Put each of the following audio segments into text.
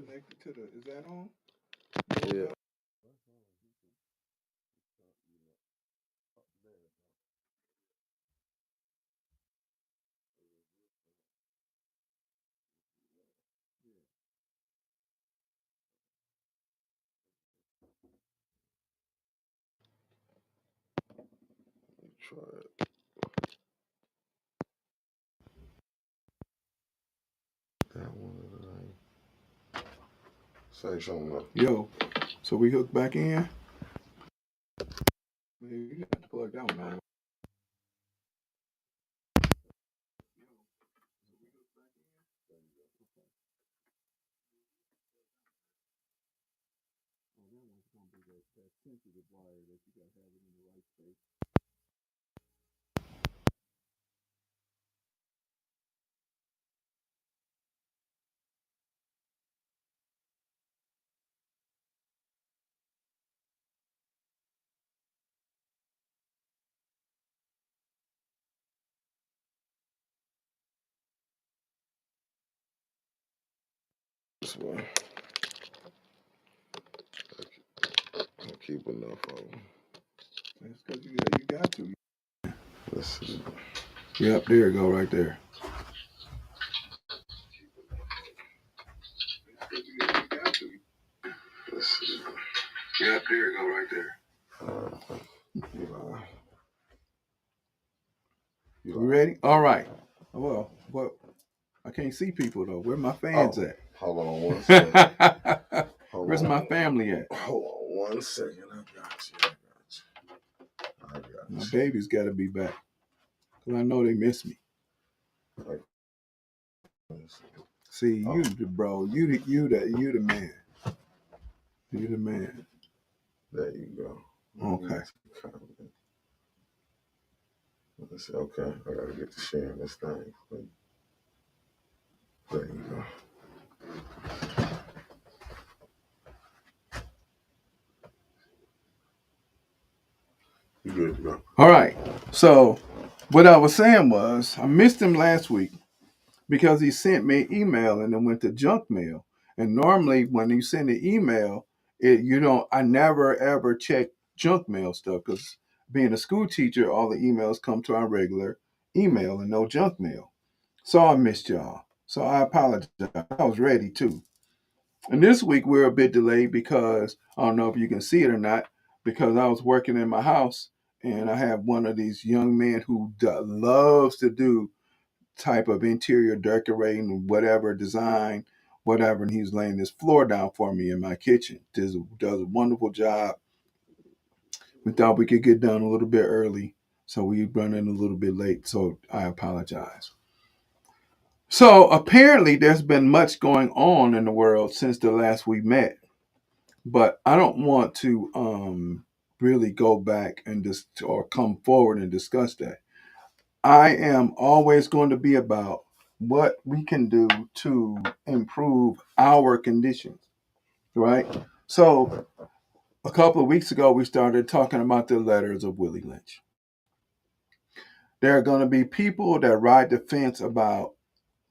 connected to the. Is that on? Yeah. Try it. That one. Say something else. Yo, so we hook back in. Man, you got to plug that one on. This one. I keep enough of them. That's because you got to. Let's see. Yep, there you go, right there. Let's see. Yep, there you go, right there. You You ready? All right. Well, I can't see people though. Where my fans at? Hold on 1 second. Where's my family at? Hold on 1 second. I got you. My baby's got to be back because I know they miss me. See, you the bro. You the man. You the man. There you go. Okay. Let's see. Okay, I gotta get to sharing this thing. There you go. You good to go. All right. So what I was saying was I missed him last week because he sent me an email and it went to junk mail. And normally when you send an email, I never ever check junk mail stuff because being a school teacher, all the emails come to our regular email and no junk mail. So I missed y'all. So I apologize. I was ready too. And this week we're a bit delayed because I don't know if you can see it or not, because I was working in my house and I have one of these young men who loves to do type of interior decorating, whatever design, whatever, and he's laying this floor down for me in my kitchen. Does a wonderful job. We thought we could get done a little bit early, so we running a little bit late. So I apologize. So apparently, there's been much going on in the world since the last we met, but I don't want to really go back and just or come forward and discuss that. I am always going to be about what we can do to improve our conditions, right? So a couple of weeks ago, we started talking about the letters of Willie Lynch. There are going to be people that ride the fence about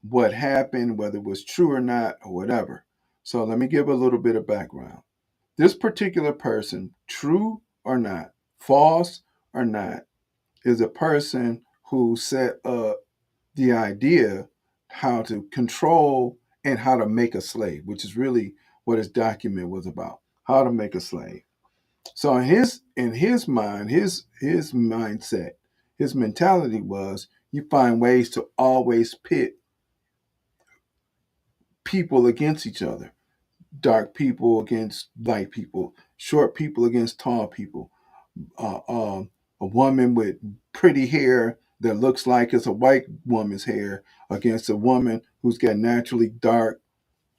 what happened, whether it was true or not, or whatever. So let me give a little bit of background. This particular person, true or not, false or not, is a person who set up the idea how to control and how to make a slave, which is really what his document was about. How to make a slave. So in his mind, his mindset, his mentality was you find ways to always pit people against each other. Dark people against light people, short people against tall people, uh, um, a woman with pretty hair that looks like it's a white woman's hair against a woman who's got naturally dark,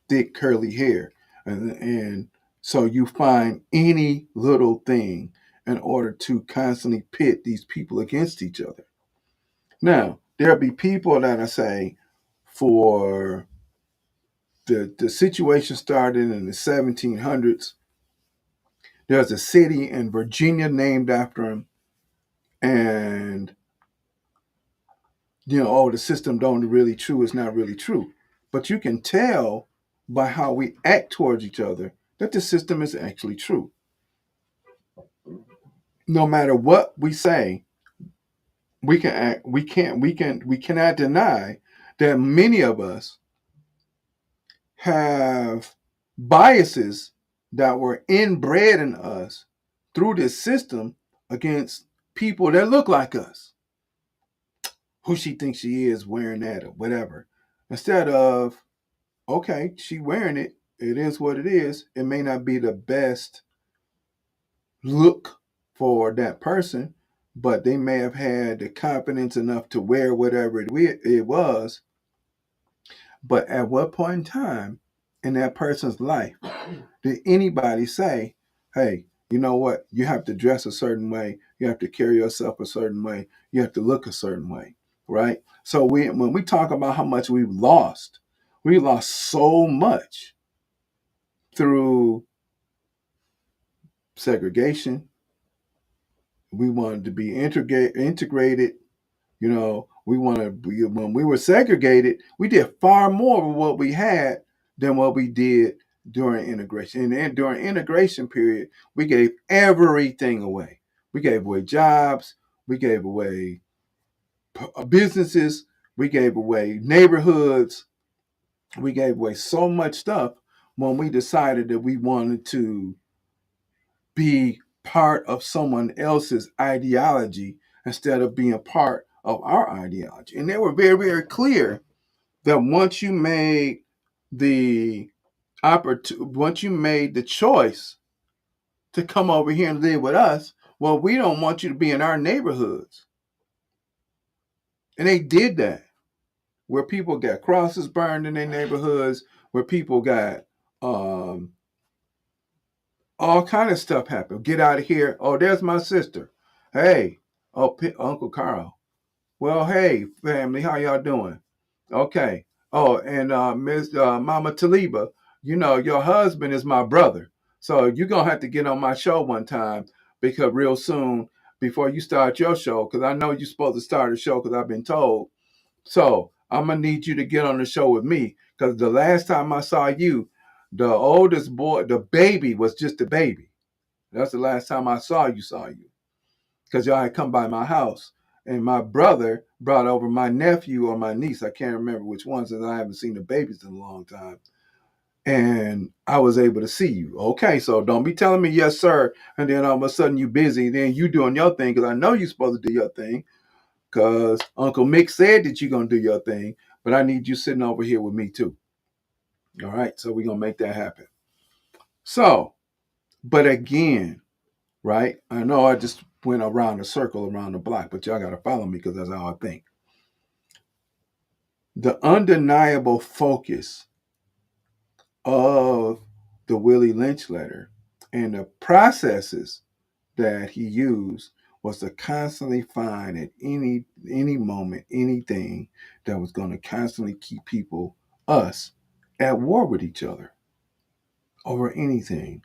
thick, curly hair. And so you find any little thing in order to constantly pit these people against each other. Now, there'll be people that I say for the situation started in the 1700s. There's a city in Virginia named after him, and oh, the system don't really true. It's not really true, but you can tell by how we act towards each other that the system is actually true. No matter what we say, we cannot deny that many of us have biases that were inbred in us through this system against people that look like us. Who she thinks she is wearing that or whatever. Instead of, okay, she wearing it, it is what it is. It may not be the best look for that person, but they may have had the confidence enough to wear whatever it was. But at what point in time in that person's life did anybody say, hey, you know what? You have to dress a certain way. You have to carry yourself a certain way. You have to look a certain way, right? So when we talk about how much we lost so much through segregation. We wanted to be integrated. We want to be, when we were segregated, we did far more with what we had than what we did during integration. And then during integration period, we gave everything away. We gave away jobs. We gave away businesses. We gave away neighborhoods. We gave away so much stuff when we decided that we wanted to be part of someone else's ideology instead of being part of our ideology. And they were very, very clear that the once you made the choice to come over here and live with us, well, we don't want you to be in our neighborhoods. And they did that, where people got crosses burned in their neighborhoods, where people got all kind of stuff happened. Get out of here. Oh, there's my sister. Hey, Uncle Carl. Well, hey, family, how y'all doing? Okay. Oh, and Miss Mama Taliba, your husband is my brother. So you're going to have to get on my show one time because real soon, before you start your show, because I know you're supposed to start a show because I've been told. So I'm going to need you to get on the show with me because the last time I saw you, the oldest boy, the baby was just a baby. That's the last time I saw you because y'all had come by my house. And my brother brought over my nephew or my niece. I can't remember which one since I haven't seen the babies in a long time. And I was able to see you. Okay, so don't be telling me yes, sir. And then all of a sudden you busy. Then you doing your thing because I know you're supposed to do your thing because Uncle Mick said that you're going to do your thing. But I need you sitting over here with me too. All right, so we're going to make that happen. So, but again, right? I know I just went around a circle around the block, but y'all got to follow me because that's how I think. The undeniable focus of the Willie Lynch letter and the processes that he used was to constantly find at any moment anything that was going to constantly keep us at war with each other over anything.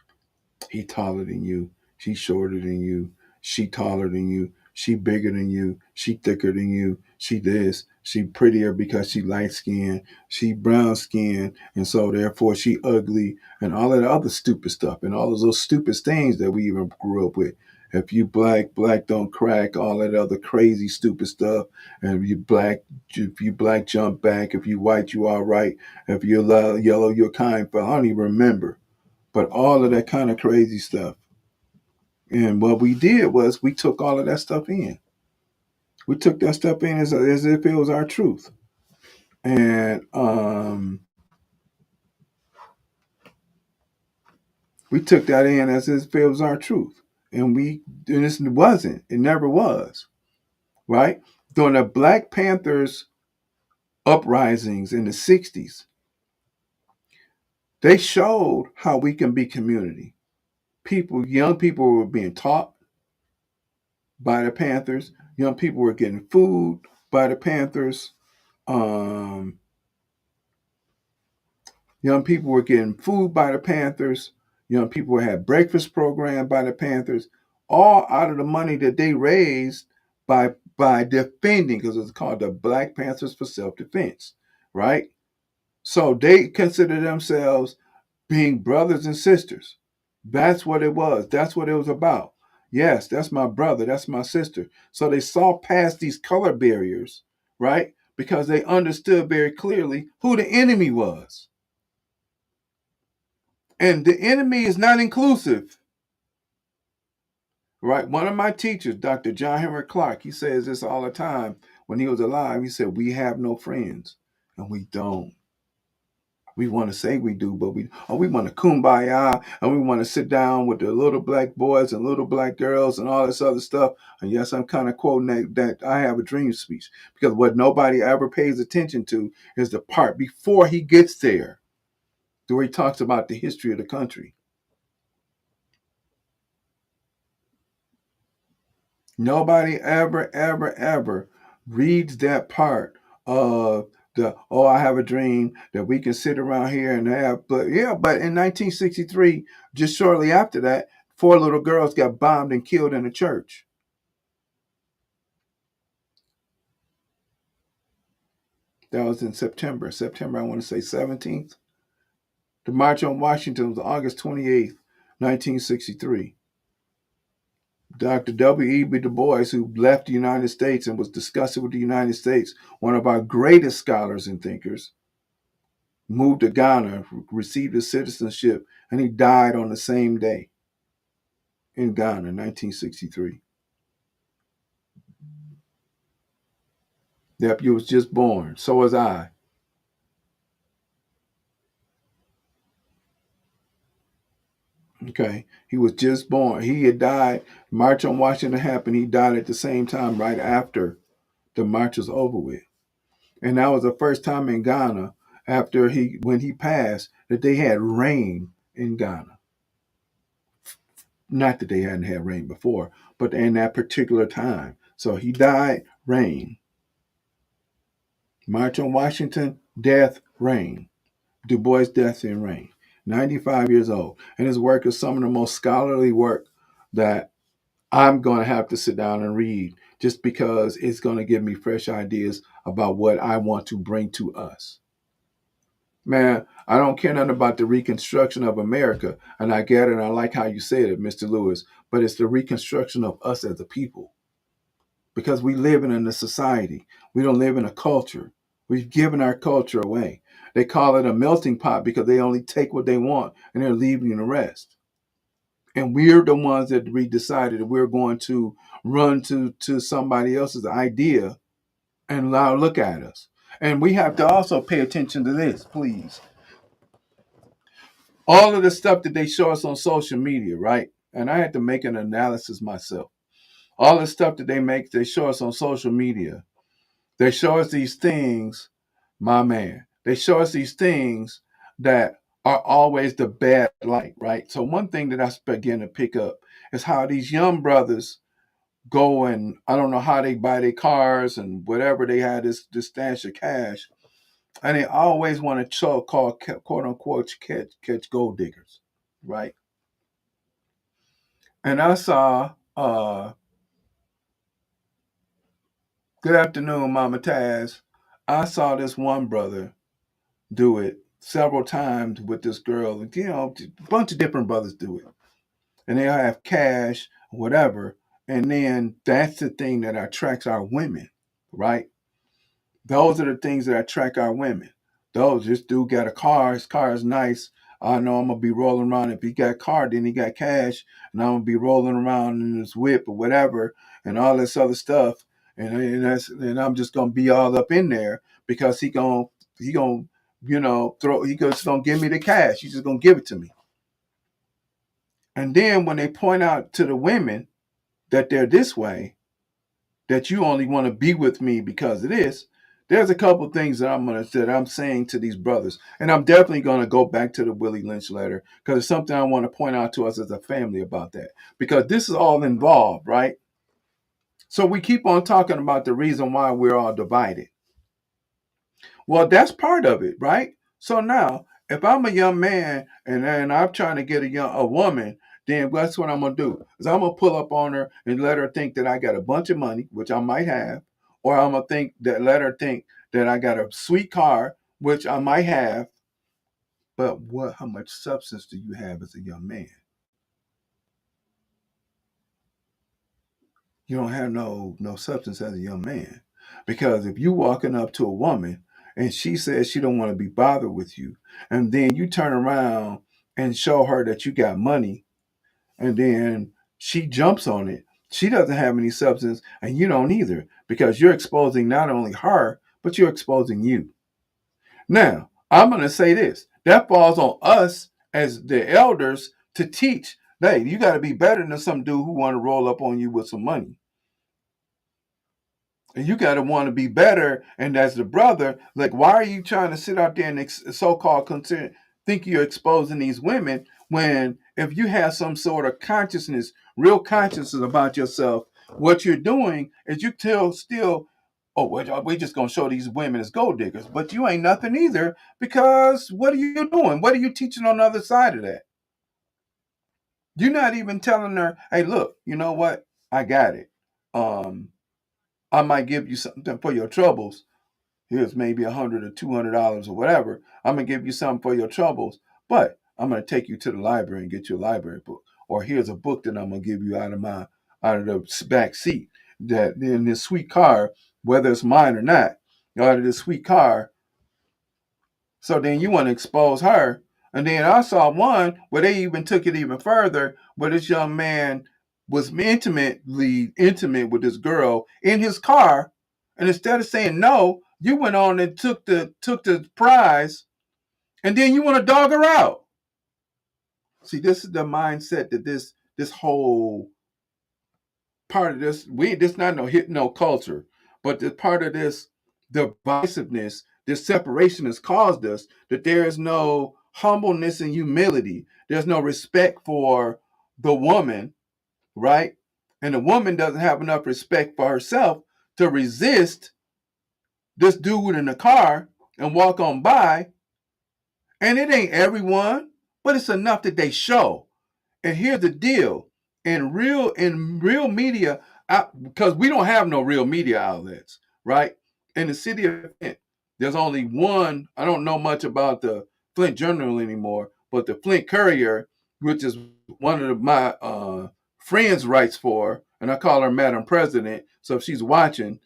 He taller than you. She shorter than you. She taller than you. She bigger than you. She thicker than you. She this. She prettier because she light skinned. She brown skinned. And so therefore she ugly and all of the other stupid stuff and all of those stupid things that we even grew up with. If you black, black don't crack, all that other crazy stupid stuff. And if you black, jump back. If you white, you all right. If you're yellow, you're kind. But I don't even remember, but all of that kind of crazy stuff. And what we did was we took all of that stuff in. We took that stuff in as if it was our truth. And we took that in as if it was our truth. And this wasn't. It never was. Right? During the Black Panthers uprisings in the 60s, they showed how we can be community. Young people were being taught by the Panthers. Young people were getting food by the Panthers. Um, Young people were getting food by the Panthers. Young people had breakfast program by the Panthers, all out of the money that they raised by defending, because it's called the Black Panthers for Self Defense, right? So they consider themselves being brothers and sisters. That's what it was. That's what it was about. Yes, that's my brother. That's my sister. So they saw past these color barriers, right? Because they understood very clearly who the enemy was. And the enemy is not inclusive, right? One of my teachers, Dr. John Henry Clark, he says this all the time when he was alive. He said, "We have no friends," and we don't. We want to say we do, but we want to kumbaya and we want to sit down with the little black boys and little black girls and all this other stuff. And yes, I'm kind of quoting that I have a dream speech, because what nobody ever pays attention to is the part before he gets there, where he talks about the history of the country. Nobody ever reads that part of the, "oh, I have a dream that we can sit around here and have," but yeah, but in 1963, just shortly after that, 4 little girls got bombed and killed in a church. That was in September. September, I want to say 17th. The March on Washington was August 28th, 1963. Dr. W.E.B. Du Bois, who left the United States and was discussing with the United States, one of our greatest scholars and thinkers, moved to Ghana, received his citizenship, and he died on the same day in Ghana, 1963. Yep, he was just born. So was I. Okay, he was just born. He had died. March on Washington happened. He died at the same time, right after the march was over with. And that was the first time in Ghana after when he passed that they had rain in Ghana. Not that they hadn't had rain before, but in that particular time. So he died, rain. March on Washington, death, rain. Du Bois' death in rain. 95 years old. And his work is some of the most scholarly work that I'm going to have to sit down and read, just because it's going to give me fresh ideas about what I want to bring to us. Man, I don't care nothing about the reconstruction of America. And I get it. And I like how you said it, Mr. Lewis. But it's the reconstruction of us as a people, because we live in a society. We don't live in a culture. We've given our culture away. They call it a melting pot because they only take what they want and they're leaving the rest. And we're the ones that we decided that we're going to run to somebody else's idea and now look at us. And we have to also pay attention to this, please. All of the stuff that they show us on social media, right? And I had to make an analysis myself. All the stuff that they show us on social media. They show us these things, my man. They show us these things that are always the bad light, right? So one thing that I begin to pick up is how these young brothers go, and I don't know how they buy their cars and whatever, they had this stash of cash, and they always want to call quote unquote catch gold diggers, right? And I saw good afternoon, Mama Taz. I saw this one brother do it several times with this girl. You know, a bunch of different brothers do it, and they have cash, whatever. And then that's the thing that attracts our women, right? Those are the things that attract our women. This dude got a car. His car is nice. I know I'm gonna be rolling around. If he got a car, then he got cash, and I'm gonna be rolling around in his whip or whatever, and all this other stuff. And I'm just gonna be all up in there because he gonna he just gonna give me the cash. He's just gonna give it to me. And then when they point out to the women that they're this way, that you only want to be with me because of this, there's a couple things that I'm saying to these brothers. And I'm definitely gonna go back to the Willie Lynch letter, because it's something I want to point out to us as a family about that. Because this is all involved, right? So we keep on talking about the reason why we're all divided. Well, that's part of it, right? So now, if I'm a young man and I'm trying to get a woman, then that's what I'm gonna do. Is I'm gonna pull up on her and let her think that I got a bunch of money, which I might have, or I'm gonna let her think that I got a sweet car, which I might have, but how much substance do you have as a young man? You don't have no substance as a young man. Because if you walking up to a woman and she says she don't want to be bothered with you, and then you turn around and show her that you got money, and then she jumps on it, she doesn't have any substance, and you don't either, because you're exposing not only her, but you're exposing you. Now, I'm going to say this. That falls on us as the elders to teach. Hey, you got to be better than some dude who want to roll up on you with some money. And you got to want to be better. And as the brother, like, why are you trying to sit out there and so-called think you're exposing these women when if you have some sort of consciousness, real consciousness about yourself, what you're doing is you still, oh, we're just going to show these women as gold diggers. But you ain't nothing either, because what are you doing? What are you teaching on the other side of that? You're not even telling her, hey, look, you know what? I got it. Um, I might give you something for your troubles. Here's maybe $100 or $200 or whatever. I'm gonna give you something for your troubles, but I'm gonna take you to the library and get you a library book. Or here's a book that I'm gonna give you out of the back seat that in this sweet car, whether it's mine or not, out of this sweet car. So then you want to expose her. And then I saw one where they even took it even further, where this young man was intimate with this girl in his car. And instead of saying no, you went on and took the prize, and then you want to dog her out. See, this is the mindset that this whole part of this not no hit no culture, but the part of this divisiveness, this separation has caused us, that there is no humbleness and humility. There's no respect for the woman, right? And the woman doesn't have enough respect for herself to resist this dude in the car and walk on by. And it ain't everyone, but it's enough that they show. And here's the deal: in real media, because we don't have no real media outlets, right? In the city of Flint, there's only one. I don't know much about the Flint Journal anymore, but the Flint Courier, which is one of my friends writes for, and I call her Madam President. So if she's watching,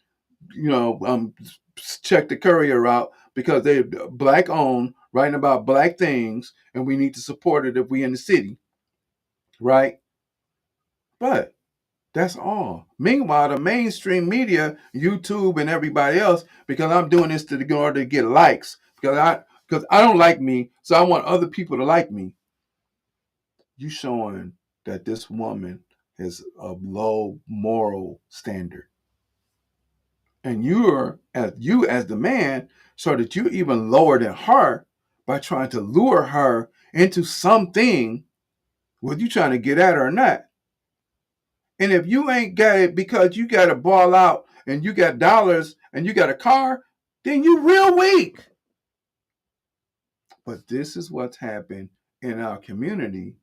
check the Courier out, because they're black owned, writing about black things, and we need to support it if we in the city, right? But that's all. Meanwhile, the mainstream media, YouTube and everybody else, because I'm doing this in order to get likes, because I don't like me, so I want other people to like me. You showing that this woman is a low moral standard, and you as the man, so that you even lower than her by trying to lure her into something, whether you trying to get at her or not. And if you ain't got it because you got to ball out and you got dollars and you got a car, then you real weak. But this is what's happened in our community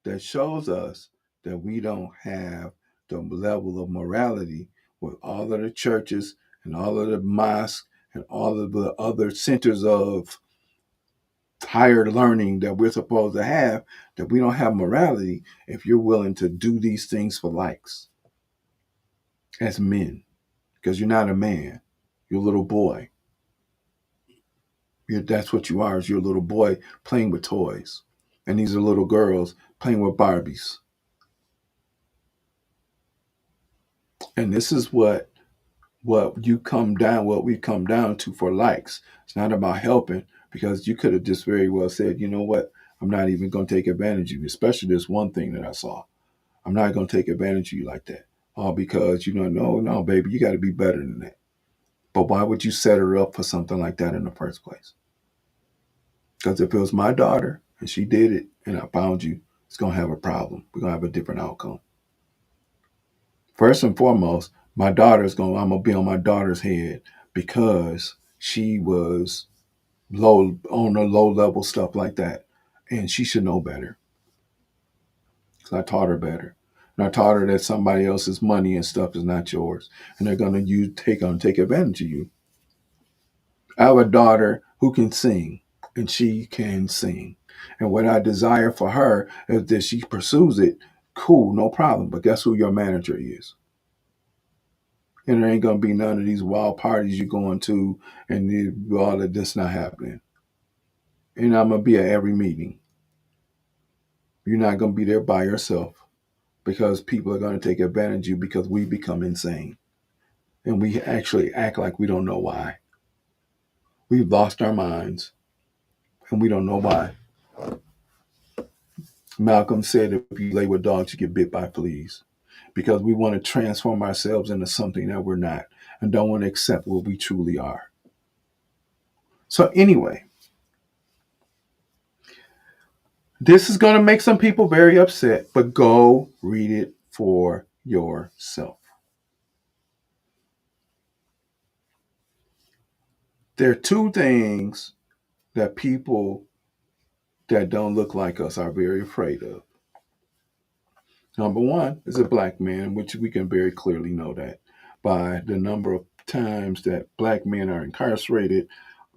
that shows us that we don't have the level of morality with all of the churches and all of the mosques and all of the other centers of higher learning that we're supposed to have, that we don't have morality if you're willing to do these things for likes as men. Because you're not a man. You're a little boy. That's what you are, is you're a little boy playing with toys. And these are little girls playing with Barbies. And this is what we come down to for likes. It's not about helping, because you could have just very well said, you know what, I'm not even going to take advantage of you, especially this one thing that I saw. I'm not going to take advantage of you like that. All because, no, baby, you got to be better than that. But why would you set her up for something like that in the first place? Because if it was my daughter and she did it and I found you, it's going to have a problem. We're going to have a different outcome. First and foremost, I'm going to be on my daughter's head because she was on a low level stuff like that. And she should know better. Because I taught her better. And I taught her that somebody else's money and stuff is not yours. And they're going to take advantage of you. I have a daughter who can sing, and she can sing. And what I desire for her is that she pursues it. Cool, no problem. But guess who your manager is? And there ain't gonna be none of these wild parties you're going to, and all of this not happening. And I'm gonna be at every meeting. You're not gonna be there by yourself because people are gonna take advantage of you because we become insane, and we actually act like we don't know why. We've lost our minds, and we don't know why. Malcolm said, "If you lay with dogs, you get bit by fleas," because we want to transform ourselves into something that we're not, and don't want to accept what we truly are. So anyway, this is going to make some people very upset, but go read it for yourself. There are two things that people that don't look like us are very afraid of. Number one is a black man, which we can very clearly know that by the number of times that black men are incarcerated,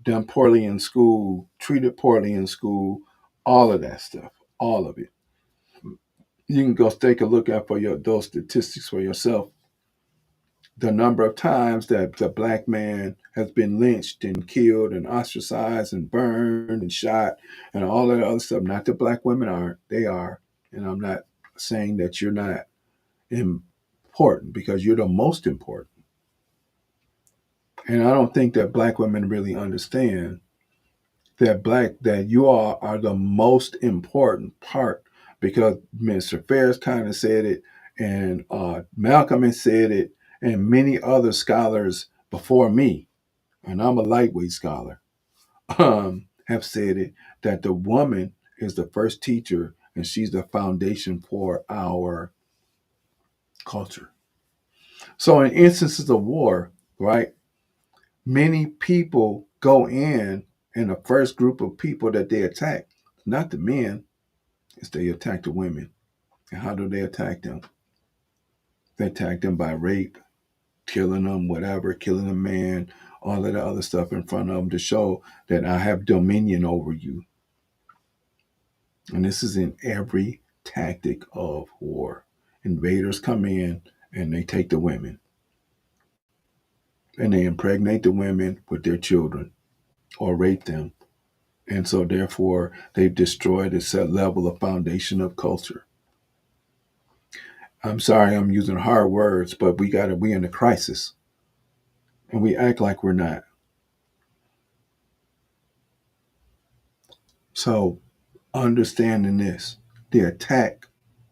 done poorly in school, treated poorly in school, all of that stuff, all of it. You can go take a look at for those statistics for yourself. The number of times that the black man has been lynched and killed and ostracized and burned and shot and all that other stuff. Not that black women aren't, they are. And I'm not saying that you're not important because you're the most important. And I don't think that black women really understand that you all are the most important part because Mr. Ferris kind of said it, and Malcolm has said it, and many other scholars before me, and I'm a lightweight scholar, have said it that the woman is the first teacher and she's the foundation for our culture. So, in instances of war, right, many people go in, and the first group of people that they attack, not the men, is they attack the women. And how do they attack them? They attack them by rape, killing them, whatever, killing a man, all of the other stuff in front of them to show that I have dominion over you. And this is in every tactic of war. Invaders come in and they take the women and they impregnate the women with their children or rape them. And so, therefore, they've destroyed a set level of foundation of culture. I'm sorry, I'm using hard words, but we in a crisis, and we act like we're not. So, understanding this, the attack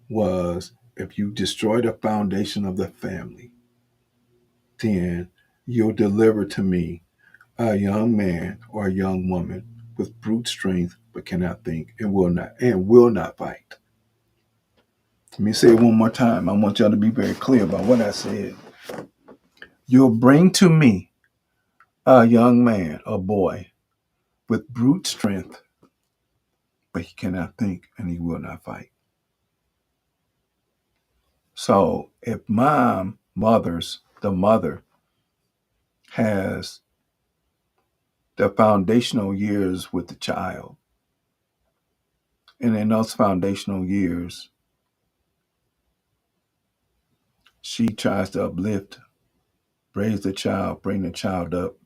was if you destroy the foundation of the family, then you'll deliver to me a young man or a young woman with brute strength but cannot think and will not fight. Let me say it one more time. I want y'all to be very clear about what I said. You'll bring to me a young man, a boy, with brute strength, but he cannot think and he will not fight. So if the mother, has the foundational years with the child, and in those foundational years, she tries to uplift, raise the child, bring the child up,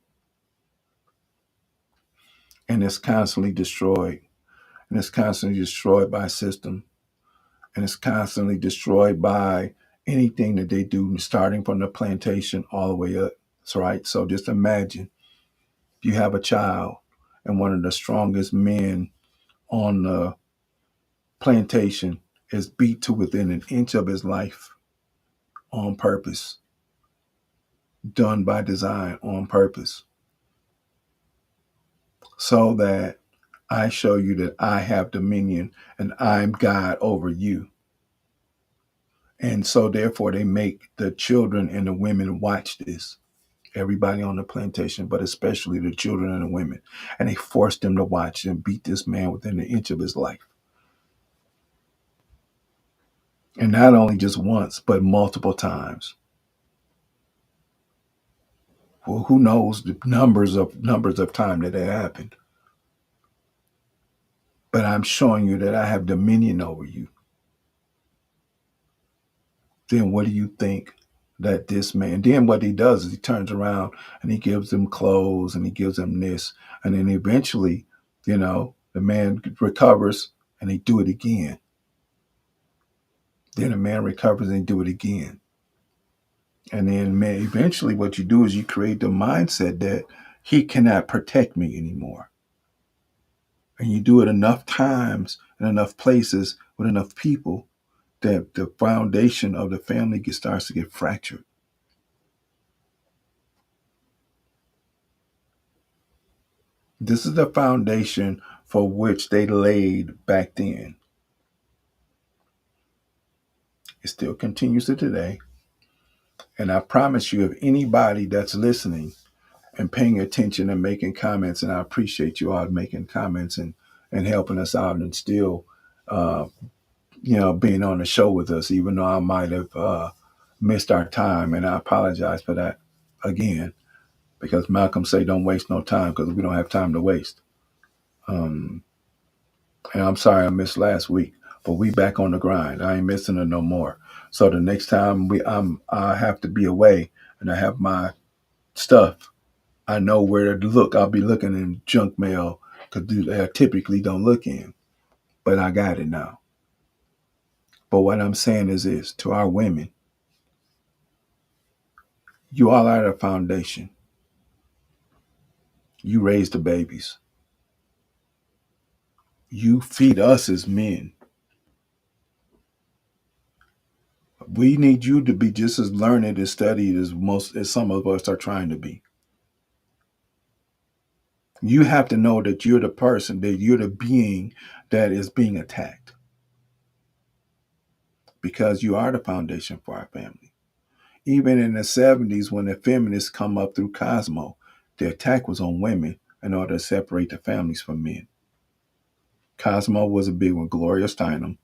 and it's constantly destroyed. And it's constantly destroyed by system, and it's constantly destroyed by anything that they do, starting from the plantation all the way up. That's right. So just imagine you have a child, and one of the strongest men on the plantation is beat to within an inch of his life on purpose, done by design on purpose, so that I show you that I have dominion and I'm God over you. And so, therefore, they make the children and the women watch this. Everybody on the plantation, but especially the children and the women. And they force them to watch and beat this man within an inch of his life. And not only just once, but multiple times. Well, who knows the numbers of time that it happened? But I'm showing you that I have dominion over you. Then what do you think that this man? Then what he does is he turns around and he gives them clothes and he gives them this, and then eventually, the man recovers and they do it again. Then the man recovers and they do it again. And then eventually what you do is you create the mindset that he cannot protect me anymore. And you do it enough times in enough places with enough people that the foundation of the family starts to get fractured. This is the foundation for which they laid back then. It still continues to today. And I promise you, if anybody that's listening and paying attention and making comments, and I appreciate you all making comments and helping us out and still, uh, being on the show with us, even though I might have missed our time. And I apologize for that again, because Malcolm say don't waste no time because we don't have time to waste. Um, and I'm sorry I missed last week, but we back on the grind. I ain't missing it no more. So the next time I have to be away and I have my stuff, I know where to look. I'll be looking in junk mail because I typically don't look in, but I got it now. But what I'm saying is this to our women: you all are the foundation. You raise the babies. You feed us as men. We need you to be just as learned and studied as some of us are trying to be. You have to know that you're the person, that you're the being that is being attacked, because you are the foundation for our family. Even in the 70s, when the feminists come up through Cosmo, the attack was on women in order to separate the families from men. Cosmo was a big one. Gloria Steinem.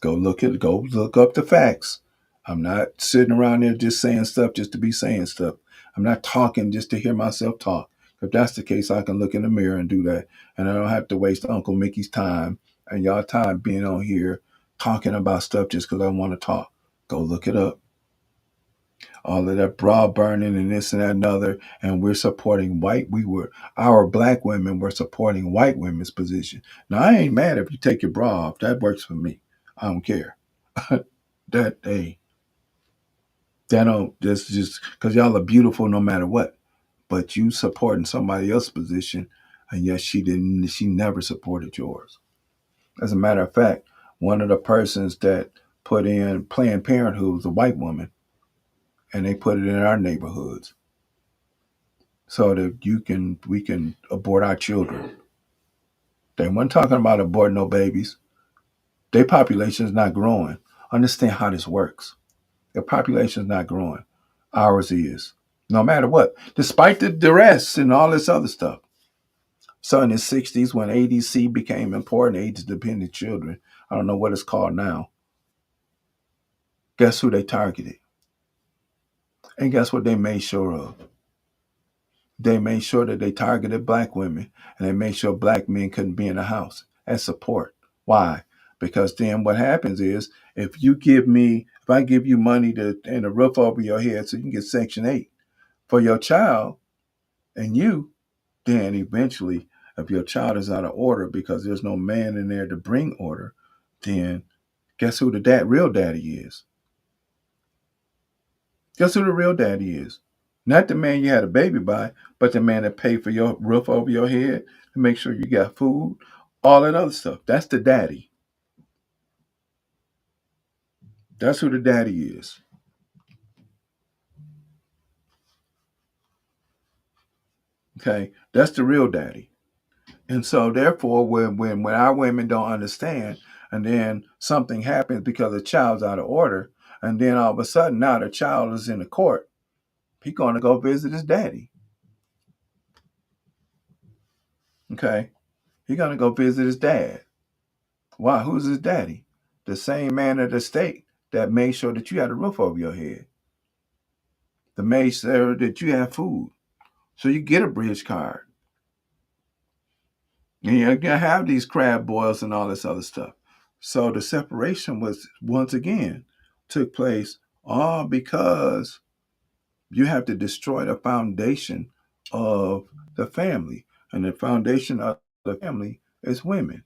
Go look up the facts. I'm not sitting around there just saying stuff just to be saying stuff. I'm not talking just to hear myself talk. If that's the case, I can look in the mirror and do that. And I don't have to waste Uncle Mickey's time and y'all time being on here talking about stuff just because I want to talk. Go look it up. All of that bra burning and this and that and other. And we're supporting our black women were supporting white women's position. Now, I ain't mad if you take your bra off. That works for me. I don't care. that hey, that don't just because y'all are beautiful no matter what. But you supporting somebody else's position, and yet she never supported yours. As a matter of fact, one of the persons that put in Planned Parenthood was a white woman, and they put it in our neighborhoods so that we can abort our children. They weren't talking about aborting no babies. Their population is not growing. Understand how this works. Their population is not growing. Ours is. No matter what. Despite the duress and all this other stuff. So in the 60s, when ADC became important, age-dependent children, I don't know what it's called now, guess who they targeted? And guess what they made sure of? They made sure that they targeted black women, and they made sure black men couldn't be in the house as support. Why? Because then what happens is if I give you money and a roof over your head so you can get Section 8 for your child and you, then eventually if your child is out of order because there's no man in there to bring order, then guess who the real daddy is? Guess who the real daddy is? Not the man you had a baby by, but the man that paid for your roof over your head to make sure you got food, all that other stuff. That's the daddy. That's who the daddy is. Okay? That's the real daddy. And so therefore when our women don't understand and then something happens because the child's out of order, and then all of a sudden now the child is in the court, he's gonna go visit his daddy. Okay? He's gonna go visit his dad. Why? Who's his daddy? The same man at the state that made sure that you had a roof over your head. The maid said that you have food. So you get a bridge card. And you're going to have these crab boils and all this other stuff. So the separation was, once again, took place all because you have to destroy the foundation of the family. And the foundation of the family is women.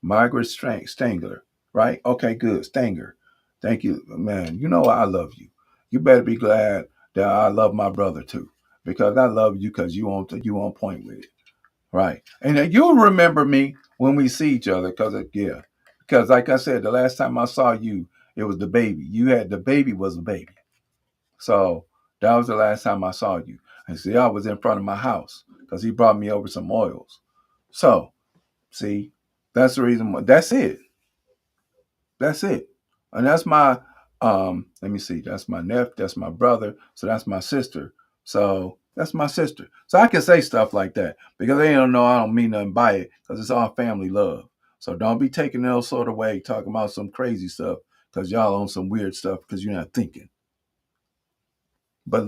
Margaret Stangler, right? Okay, good. Stanger. Thank you, man. You know I love you. You better be glad that I love my brother too, because I love you because you on point with it, right? And then you'll remember me when we see each other, because like I said, the last time I saw you, it was the baby. The baby was a baby, so that was the last time I saw you. And see, I was in front of my house because he brought me over some oils. So see, that's the reason why. That's it. That's it. And that's my let me see, that's my nephew, that's my brother, so that's my sister. So that's my sister. So I can say stuff like that because they don't know I don't mean nothing by it because it's all family love. So don't be taking no sort of way talking about some crazy stuff because y'all on some weird stuff because you're not thinking. But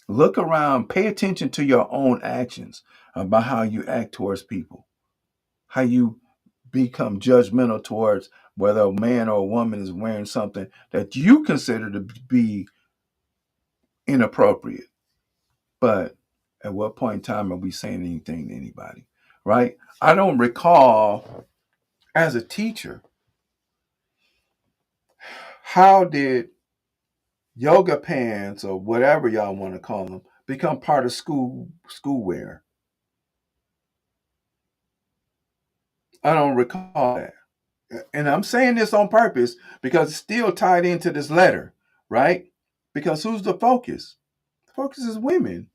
look around, pay attention to your own actions about how you act towards people, how you become judgmental towards whether a man or a woman is wearing something that you consider to be inappropriate. But at what point in time are we saying anything to anybody? Right? I don't recall as a teacher, how did yoga pants or whatever y'all want to call them become part of school wear? I don't recall that. And I'm saying this on purpose because it's still tied into this letter, right? Because who's the focus? The focus is women.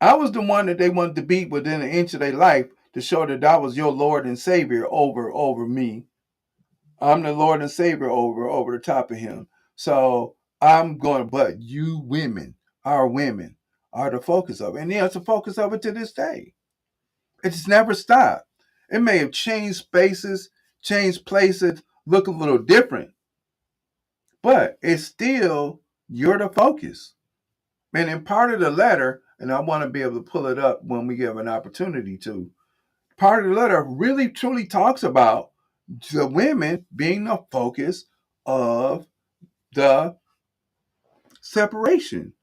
I was the one that they wanted to beat within an inch of their life to show that I was your Lord and Savior over me. I'm the Lord and Savior over the top of him. So I'm going, but you women, our women, are the focus of it. And yeah, it's the focus of it to this day. It's never stopped. It may have changed spaces, changed places, look a little different, but it's still, you're the focus. And in part of the letter, and I want to be able to pull it up when we give an opportunity to, part of the letter really truly talks about the women being the focus of the separation.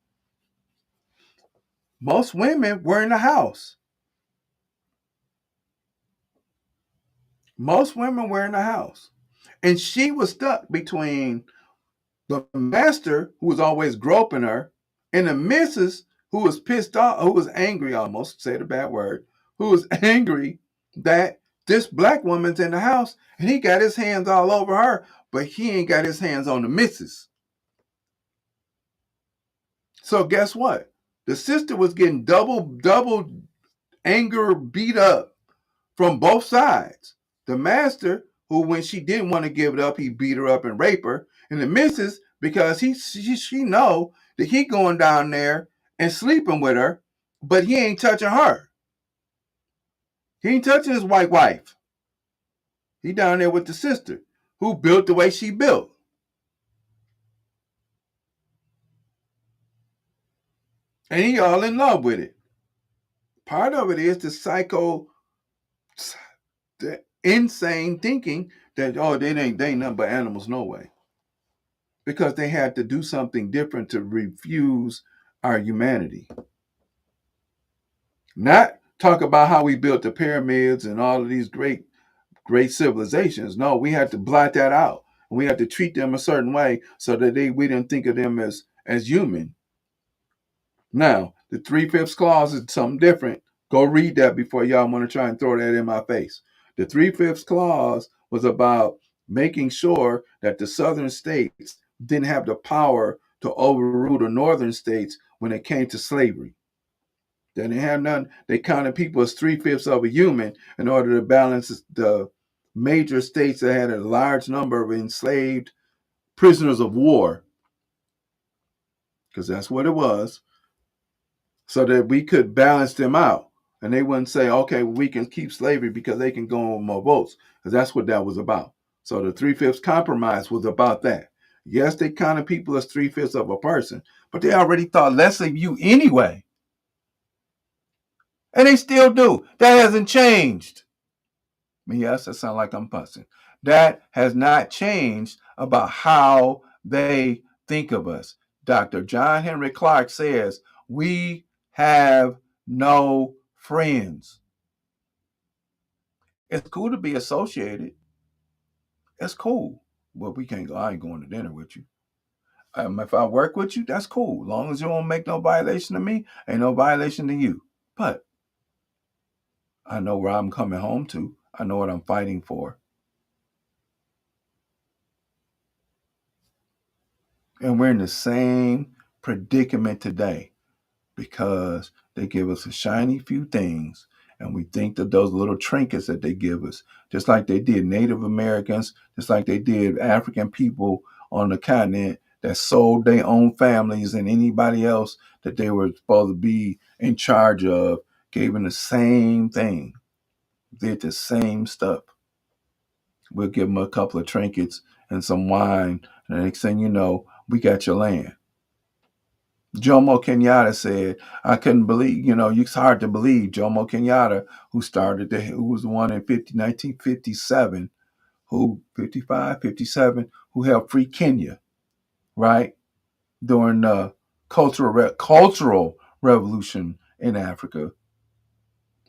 Most women were in the house. Most women were in the house. And she was stuck between the master, who was always groping her, and the missus, who was pissed off, who was angry almost, say the bad word, who was angry that this black woman's in the house and he got his hands all over her, but he ain't got his hands on the missus. So guess what? The sister was getting double anger beat up from both sides. The master, who when she didn't want to give it up, he beat her up and rape her, and the missus because she know that he going down there and sleeping with her, but he ain't touching her. He ain't touching his white wife. He down there with the sister who built the way she built, and he all in love with it. Part of it is the insane thinking that they ain't nothing but animals, no way, because they had to do something different to refuse our humanity. Not talk about how we built the pyramids and all of these great civilizations. No, we had to blot that out. And we had to treat them a certain way so that we didn't think of them as human. Now, the three-fifths clause is something different. Go read that before y'all want to try and throw that in my face. The three-fifths clause was about making sure that the southern states didn't have the power to overrule the northern states when it came to slavery. They didn't have none. They counted people as three-fifths of a human in order to balance the major states that had a large number of enslaved prisoners of war, because that's what it was, so that we could balance them out. And they wouldn't say, okay, well, we can keep slavery because they can go on more votes, because that's what that was about. So the three-fifths compromise was about that. Yes, they counted people as 3/5 of a person, but they already thought less of you anyway. And they still do. That hasn't changed. Yes, that sounds like I'm fussing. That has not changed about how they think of us. Dr. John Henry Clark says, we have no friends. It's cool to be associated. It's cool. Well, we can't go. I ain't going to dinner with you. If I work with you, that's cool. As long as you don't make no violation to me, ain't no violation to you. But I know where I'm coming home to. I know what I'm fighting for. And we're in the same predicament today because they give us a shiny few things and we think that those little trinkets that they give us, just like they did Native Americans, just like they did African people on the continent that sold their own families and anybody else that they were supposed to be in charge of, gave them the same thing, did the same stuff. We'll give them a couple of trinkets and some wine, and the next thing you know, we got your land. Jomo Kenyatta said, I couldn't believe, it's hard to believe Jomo Kenyatta, who was the one in 1957, who, 55, 57, who helped free Kenya, right? During the cultural revolution in Africa.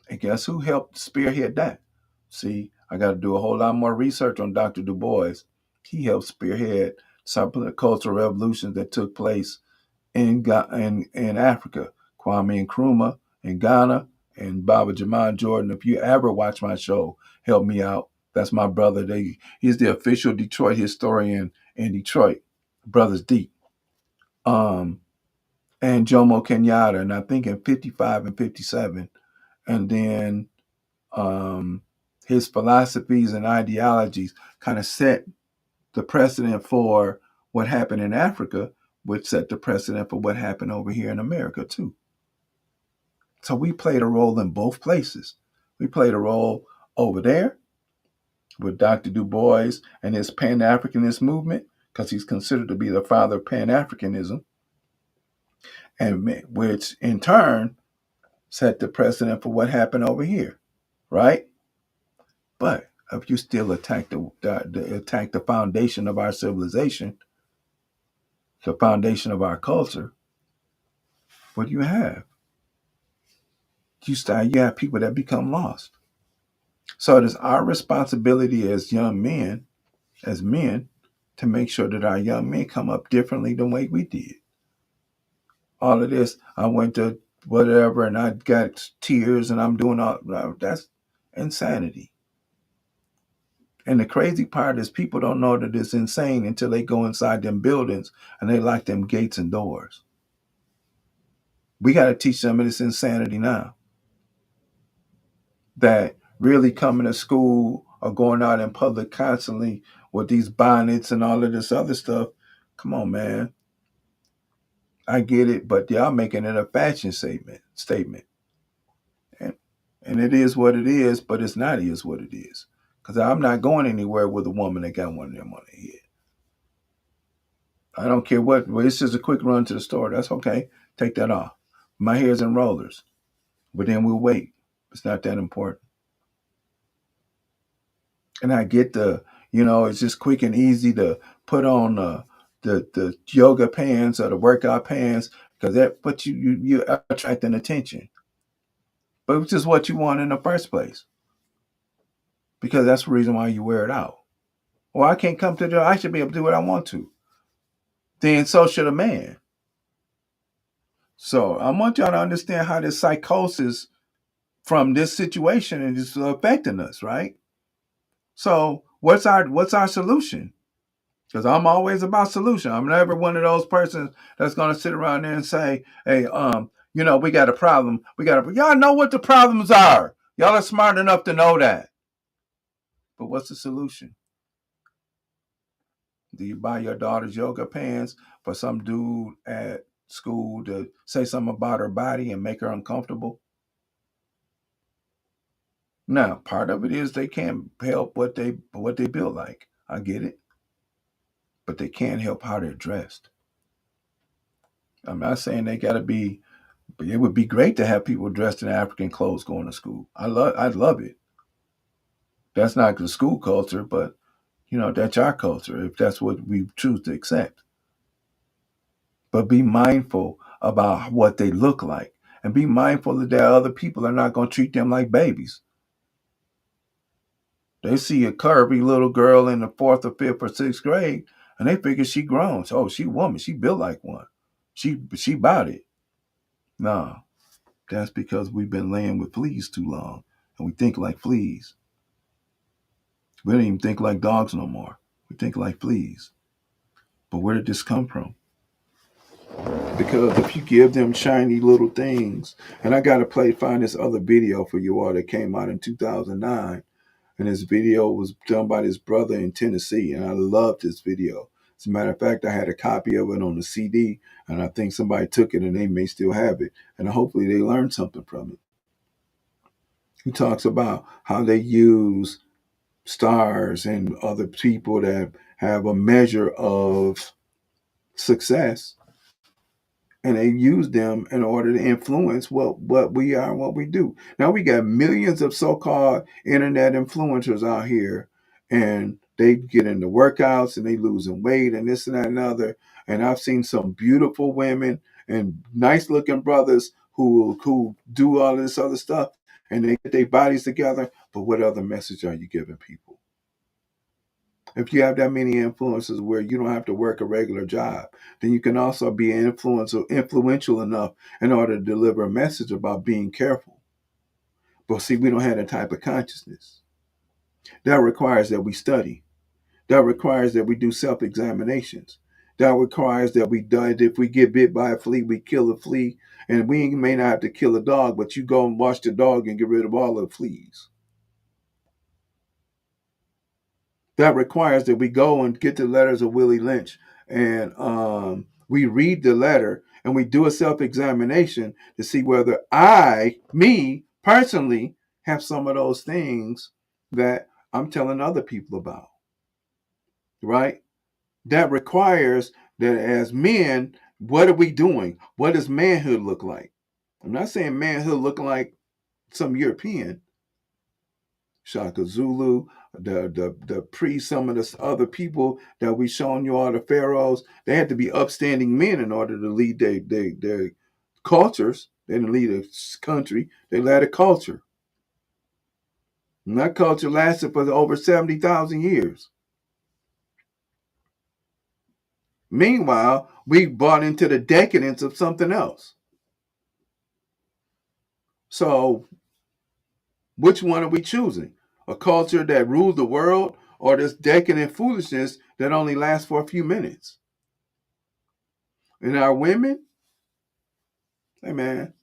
And guess who helped spearhead that? See, I got to do a whole lot more research on Dr. Du Bois. He helped spearhead some of the cultural revolutions that took place in Africa. Kwame Nkrumah in Ghana and Baba Jamal Jordan. If you ever watch my show, help me out. That's my brother. He's the official Detroit historian in Detroit. Brothers Deep. Um, and Jomo Kenyatta, and I think in 55 and 57. And then his philosophies and ideologies kind of set the precedent for what happened in Africa, which set the precedent for what happened over here in America too. So we played a role in both places. We played a role over there with Dr. Du Bois and his Pan Africanist movement, because he's considered to be the father of Pan Africanism, and which in turn set the precedent for what happened over here, right? But if you still attack the foundation of our civilization, the foundation of our culture, what do you have? You have people that become lost. So it is our responsibility as young men, as men, to make sure that our young men come up differently than the way we did. All of this, I went to whatever and I got tears and I'm doing all that's insanity. And the crazy part is people don't know that it's insane until they go inside them buildings and they lock them gates and doors. We got to teach them this insanity now. That really coming to school or going out in public constantly with these bonnets and all of this other stuff. Come on, man. I get it, but y'all making it a fashion statement. And and it is what it is, but it's not is what it is. Because I'm not going anywhere with a woman that got one of them on their head. I don't care what. Well, it's just a quick run to the store. That's okay. Take that off. My hair's in rollers. But then we'll wait. It's not that important. And I get it's just quick and easy to put on the yoga pants or the workout pants because but you attracting attention. But it's just what you want in the first place because that's the reason why you wear it out. Well, I can't come to the. I should be able to do what I want to. Then so should a man. So I want y'all to understand how this psychosis from this situation is affecting us, right? So what's our solution? Because I'm always about solution. I'm never one of those persons that's gonna sit around there and say, "Hey, we got a problem. Y'all know what the problems are. Y'all are smart enough to know that. But what's the solution? Do you buy your daughter's yoga pants for some dude at school to say something about her body and make her uncomfortable? Now, part of it is they can't help what they build like. I get it. but they can't help how they're dressed. I'm not saying they got to be, but it would be great to have people dressed in African clothes going to school. I'd love it. That's not the school culture, but that's our culture if that's what we choose to accept. But be mindful about what they look like, and be mindful that there are other people that are not going to treat them like babies. They see a curvy little girl in the fourth or fifth or sixth grade, and they figure she grown. So, oh, she a woman. She built like one. She about it. No, that's because we've been laying with fleas too long, and we think like fleas. We don't even think like dogs no more. We think like fleas. But where did this come from? Because if you give them shiny little things, and I gotta find this other video for you all that came out in 2009, and this video was done by this brother in Tennessee, and I loved this video. As a matter of fact, I had a copy of it on the CD, and I think somebody took it and they may still have it, and hopefully they learned something from it. He talks about how they use stars and other people that have a measure of success, and they use them in order to influence what we are and what we do. Now we got millions of so-called internet influencers out here, and they get into workouts and they losing weight and this and that and other. And I've seen some beautiful women and nice looking brothers who do all this other stuff, and they get their bodies together. But what other message are you giving people? If you have that many influences where you don't have to work a regular job, then you can also be influential enough in order to deliver a message about being careful. But see, we don't have that type of consciousness. That requires that we study. That requires that we do self-examinations. That requires that if we get bit by a flea, we kill the flea. And we may not have to kill a dog, but you go and wash the dog and get rid of all the fleas. That requires that we go and get the letters of Willie Lynch, and we read the letter and we do a self-examination to see whether me personally, have some of those things that I'm telling other people about, right? That requires that as men, what are we doing? What does manhood look like? I'm not saying manhood look like some European. Shaka Zulu, the priests, some of the other people that we shown you all the pharaohs, they had to be upstanding men in order to lead their cultures. They didn't lead a country; they led a culture. And that culture lasted for over 70,000 years. Meanwhile, we bought into the decadence of something else. So, which one are we choosing? A culture that rules the world, or this decadent foolishness that only lasts for a few minutes? And our women, hey man,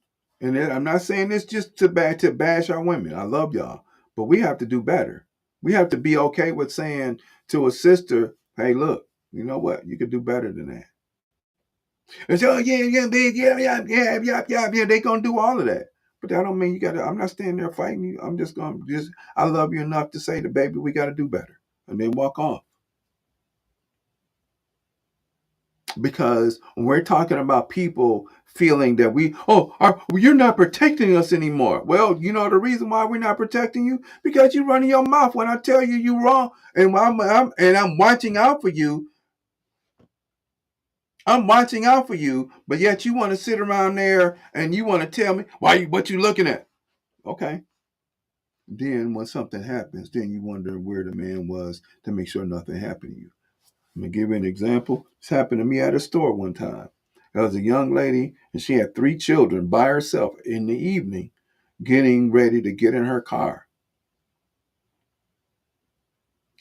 and I'm not saying this just to bash our women. I love y'all, but we have to do better. We have to be okay with saying to a sister, "Hey, look, you know what? You could do better than that." And so, yeah, big, yeah. They gonna do all of that, but that don't mean you gotta. I'm not standing there fighting you. I'm just gonna I love you enough to say to baby, we gotta do better, and then walk off. Because when we're talking about people feeling that you're not protecting us anymore. Well, you know the reason why we're not protecting you, because you're running your mouth when I tell you you're wrong, and I'm watching out for you. I'm watching out for you, but yet you want to sit around there and you want to tell me what you looking at. Okay. Then when something happens, then you wonder where the man was to make sure nothing happened to you. I'm gonna give you an example. This happened to me at a store one time. There was a young lady, and she had 3 children by herself in the evening, getting ready to get in her car.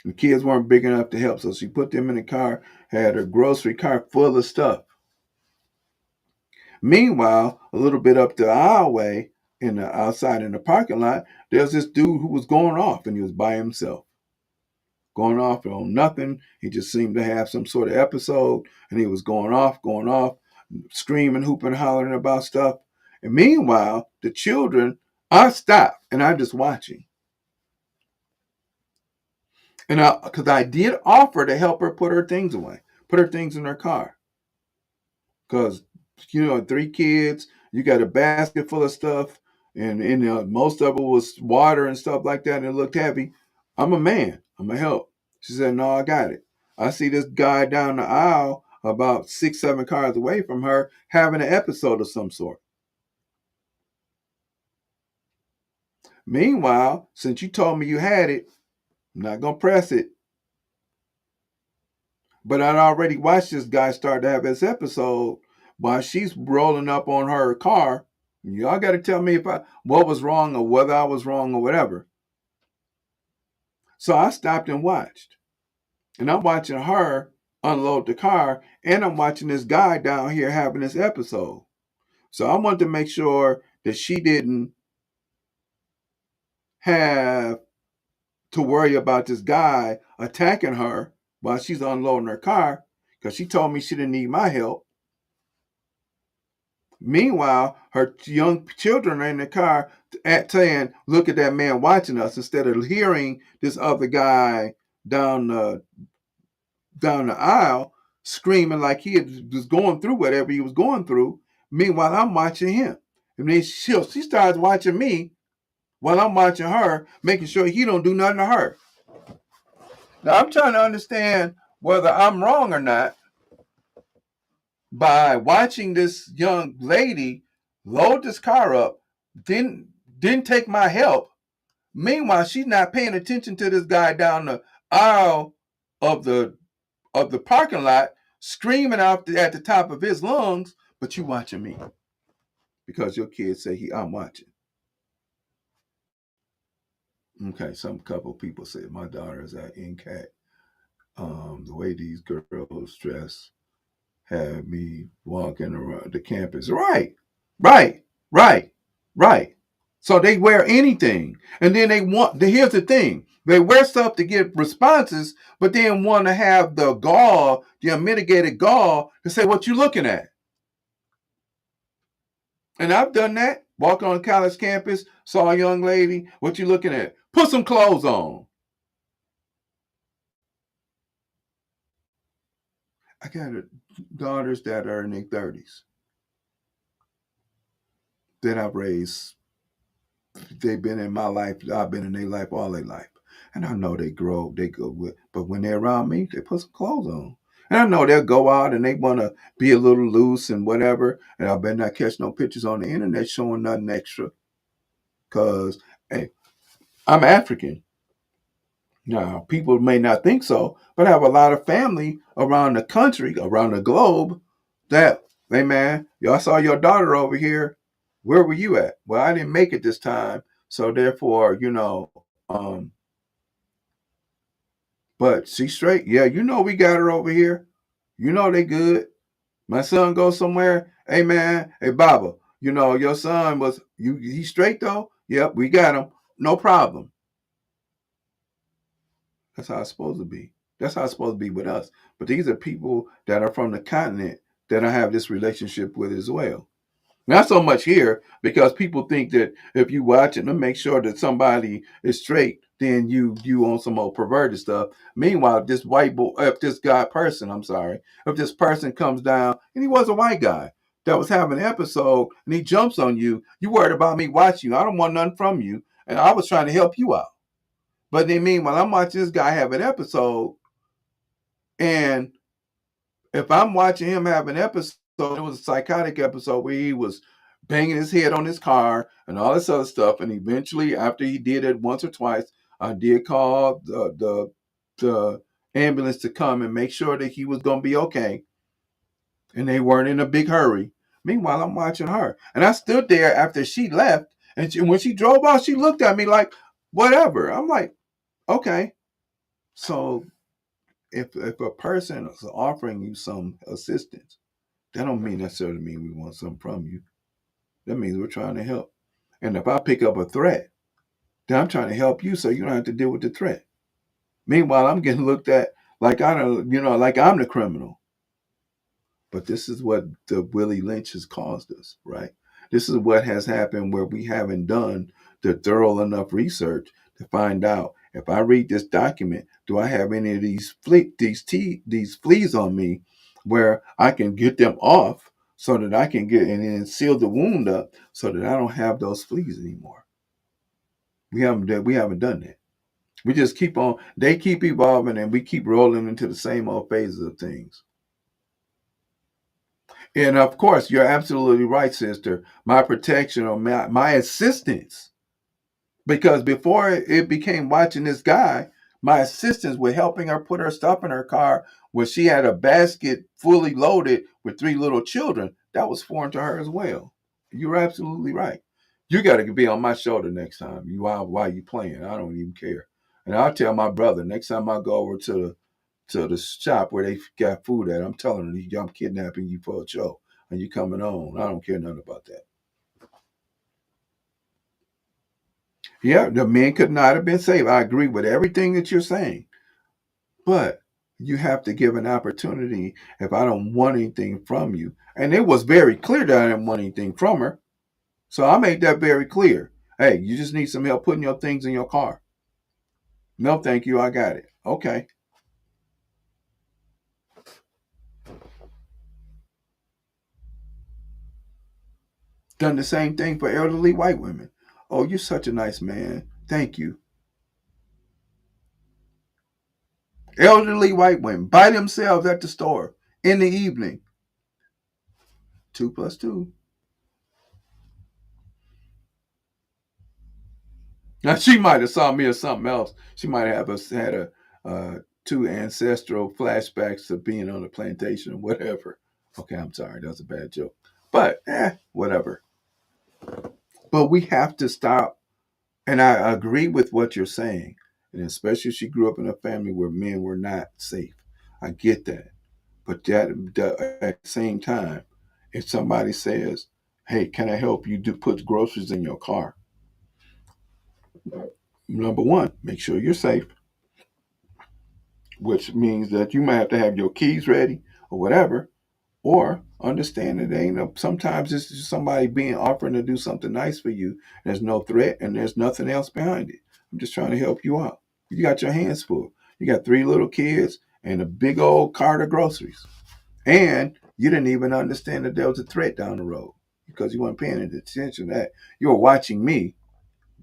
The kids weren't big enough to help, so she put them in the car, had her grocery cart full of stuff. Meanwhile, a little bit up the aisleway outside in the parking lot, there's this dude who was going off, and he was by himself. Going off on nothing. He just seemed to have some sort of episode, and he was going off, screaming, hooping, hollering about stuff. And meanwhile, the children are stopped, and I'm just watching. And because I did offer to help her put her things away, Put her things in her car. Because, 3 kids, you got a basket full of stuff, and most of it was water and stuff like that, and it looked heavy. I'm a man. I'm going to help. She said, no, I got it. I see this guy down the aisle about 6, 7 cars away from her having an episode of some sort. Meanwhile, since you told me you had it, I'm not going to press it. But I'd already watched this guy start to have his episode while she's rolling up on her car. Y'all got to tell me what was wrong or whether I was wrong or whatever. So I stopped and watched. And I'm watching her unload the car, and I'm watching this guy down here having this episode. So I wanted to make sure that she didn't have to worry about this guy attacking her while she's unloading her car, because she told me she didn't need my help. Meanwhile, her young children are in the car saying, look at that man watching us, instead of hearing this other guy down the aisle screaming like he was going through whatever he was going through. Meanwhile, I'm watching him. And then she starts watching me while I'm watching her, making sure he don't do nothing to her. Now, I'm trying to understand whether I'm wrong or not by watching this young lady load this car up, didn't take my help. Meanwhile, she's not paying attention to this guy down the aisle of the parking lot, screaming out at the top of his lungs, but you watching me because your kids say I'm watching. Okay, some couple people said my daughter is at NCAT. The way these girls dress had me walking around the campus. Right, right, right, right. So they wear anything. And then here's the thing. They wear stuff to get responses, but then want to have the gall, the unmitigated gall, to say, what you looking at? And I've done that. Walking on a college campus, saw a young lady, what you looking at? Put some clothes on. I got daughters that are in their 30s that I've raised. They've been in my life. I've been in their life all their life. And I know they grow, they go with, but when they're around me, they put some clothes on. And I know they'll go out and they want to be a little loose and whatever. And I better not catch no pictures on the internet showing nothing extra. Because, hey, I'm African. Now, people may not think so, but I have a lot of family around the country, around the globe, that, hey man, y'all saw your daughter over here. Where were you at? Well, I didn't make it this time. So therefore, but she's straight. Yeah, we got her over here. They good. My son goes somewhere. Hey man, hey Baba, your son he's straight though? Yep, we got him. No problem. That's how it's supposed to be. That's how it's supposed to be with us. But these are people that are from the continent that I have this relationship with as well. Not so much here, because people think that if you watch it and make sure that somebody is straight, then you on some old perverted stuff. Meanwhile, this white boy, if this person comes down, and he was a white guy that was having an episode, and he jumps on you, you worried about me watching you. I don't want nothing from you, and I was trying to help you out. But then meanwhile, I'm watching this guy have an episode, and if I'm watching him have an episode, it was a psychotic episode where he was banging his head on his car and all this other stuff. And eventually, after he did it once or twice, I did call the ambulance to come and make sure that he was going to be okay. And they weren't in a big hurry. Meanwhile, I'm watching her. And I stood there after she left. And when she drove off, she looked at me like, whatever. I'm like, okay. So if a person is offering you some assistance, that don't necessarily mean we want something from you. That means we're trying to help. And if I pick up a threat, then I'm trying to help you so you don't have to deal with the threat. Meanwhile, I'm getting looked at like like I'm the criminal. But this is what the Willie Lynch has caused us, right? This is what has happened where we haven't done the thorough enough research to find out, if I read this document, do I have any of these fleas on me where I can get them off so that I can get and then seal the wound up so that I don't have those fleas anymore? We haven't done that. We just keep on. They keep evolving, and we keep rolling into the same old phases of things. And of course, you're absolutely right, sister. My protection or my assistance, because before it became watching this guy, my assistants were helping her put her stuff in her car where she had a basket fully loaded with three little children. That was foreign to her as well. You're absolutely right. You got to be on my shoulder next time. While you playing, I don't even care. And I'll tell my brother next time I go over to the shop where they got food at. I'm telling him I'm kidnapping you for a show, and you coming on. I don't care nothing about that. Yeah, the men could not have been saved. I agree with everything that you're saying, but you have to give an opportunity. If I don't want anything from you, and it was very clear that I didn't want anything from her, so I made that very clear. Hey, you just need some help putting your things in your car. No, thank you. I got it. Okay. Done the same thing for elderly white women. Oh, you're such a nice man. Thank you. Elderly white women by themselves at the store in the evening. Two plus two. Now she might have saw me as something else. She might have had a two ancestral flashbacks of being on a plantation or whatever. Okay, I'm sorry, that was a bad joke. But whatever. But we have to stop. And I agree with what you're saying. And especially if she grew up in a family where men were not safe. I get that. But at the same time, if somebody says, "Hey, can I help you to put groceries in your car?" Number one, make sure you're safe, which means that you might have to have your keys ready or whatever, or understand that ain't no, sometimes it's just somebody being offering to do something nice for you. There's no threat and there's nothing else behind it. I'm just trying to help you out. You got your hands full. You got three little kids and a big old cart of groceries. And you didn't even understand that there was a threat down the road because you weren't paying attention to that. You were watching me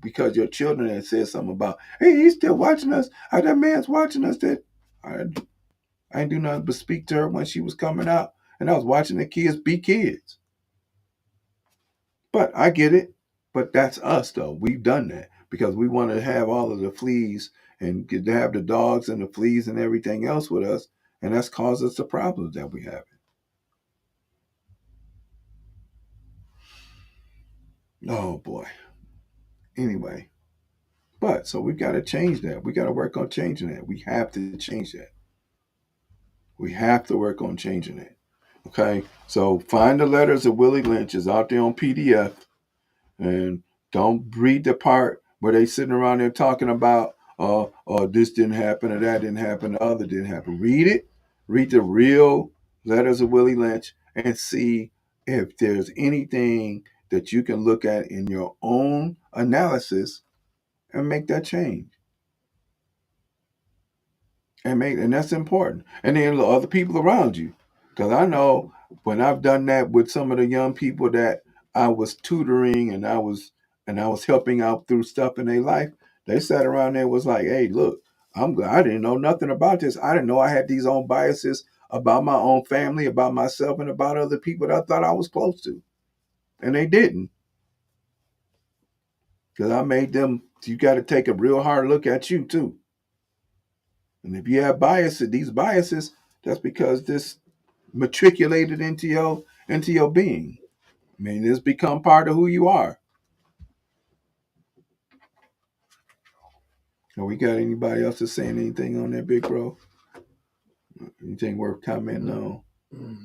because your children had said something about, hey, he's still watching us. How that man's watching us. That I, I didn't do nothing but speak to her when she was coming out, and I was watching the kids be kids. But I get it. But that's us, though. We've done that because we want to have all of the fleas and get to have the dogs and the fleas and everything else with us, and that's caused us the problems that we have. Oh boy. Anyway, but so we've got to change that. We got to work on changing that. We have to change that. We have to work on changing it. Okay. So find the letters of Willie Lynch is out there on PDF, and don't read the part where they sitting around there talking about, this didn't happen or that didn't happen, the other didn't happen. Read it. Read the real letters of Willie Lynch and see if there's anything that you can look at in your own analysis and make that change. And that's important. And then the other people around you, because I know when I've done that with some of the young people that I was tutoring and I was helping out through stuff in their life, they sat around there and was like, "Hey, look, I didn't know nothing about this. I didn't know I had these own biases about my own family, about myself, and about other people that I thought I was close to, and they didn't." Because I made them. You got to take a real hard look at you too. And if you have biases, these biases, that's because this matriculated into your being. I mean, it's become part of who you are. Have we got anybody else that's saying anything on that, big bro? Anything worth commenting on?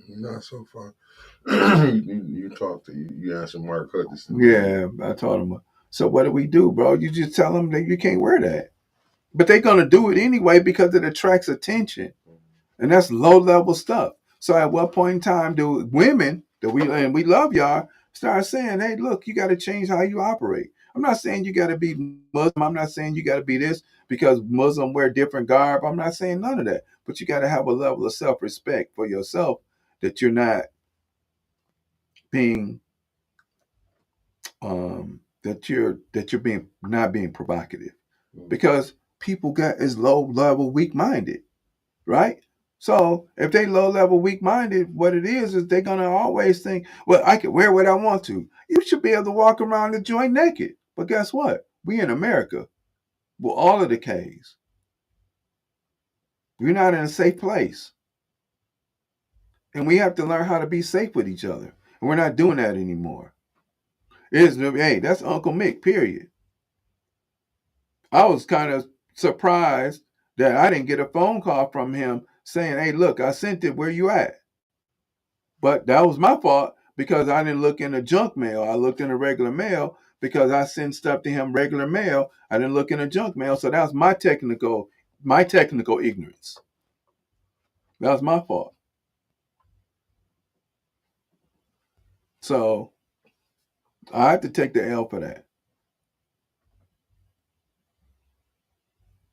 Not so far. You talked to you answered Mark Hutchinson. Yeah, I told him. So what do we do, bro? You just tell them that you can't wear that, but they're gonna do it anyway because it attracts attention, and that's low level stuff. So at what point in time do women that we love y'all start saying, "Hey, look, you got to change how you operate"? I'm not saying you got to be Muslim. I'm not saying you got to be this because Muslim wear different garb. I'm not saying none of that. But you got to have a level of self-respect for yourself that you're not being that you're being not being provocative because people got is low level weak minded, right? So if they low level weak minded, what it is they're gonna always think, well, I can wear what I want to. You should be able to walk around the joint naked. But guess what? We in America, with all of the K's, we're not in a safe place, and we have to learn how to be safe with each other. And we're not doing that anymore. Hey, that's Uncle Mick. Period. I was kind of surprised that I didn't get a phone call from him saying, "Hey, look, I sent it. Where you at?" But that was my fault because I didn't look in the junk mail. I looked in the regular mail because I send stuff to him regular mail. I didn't look in the junk mail, so that was my technical ignorance. That was my fault. So I have to take the L for that.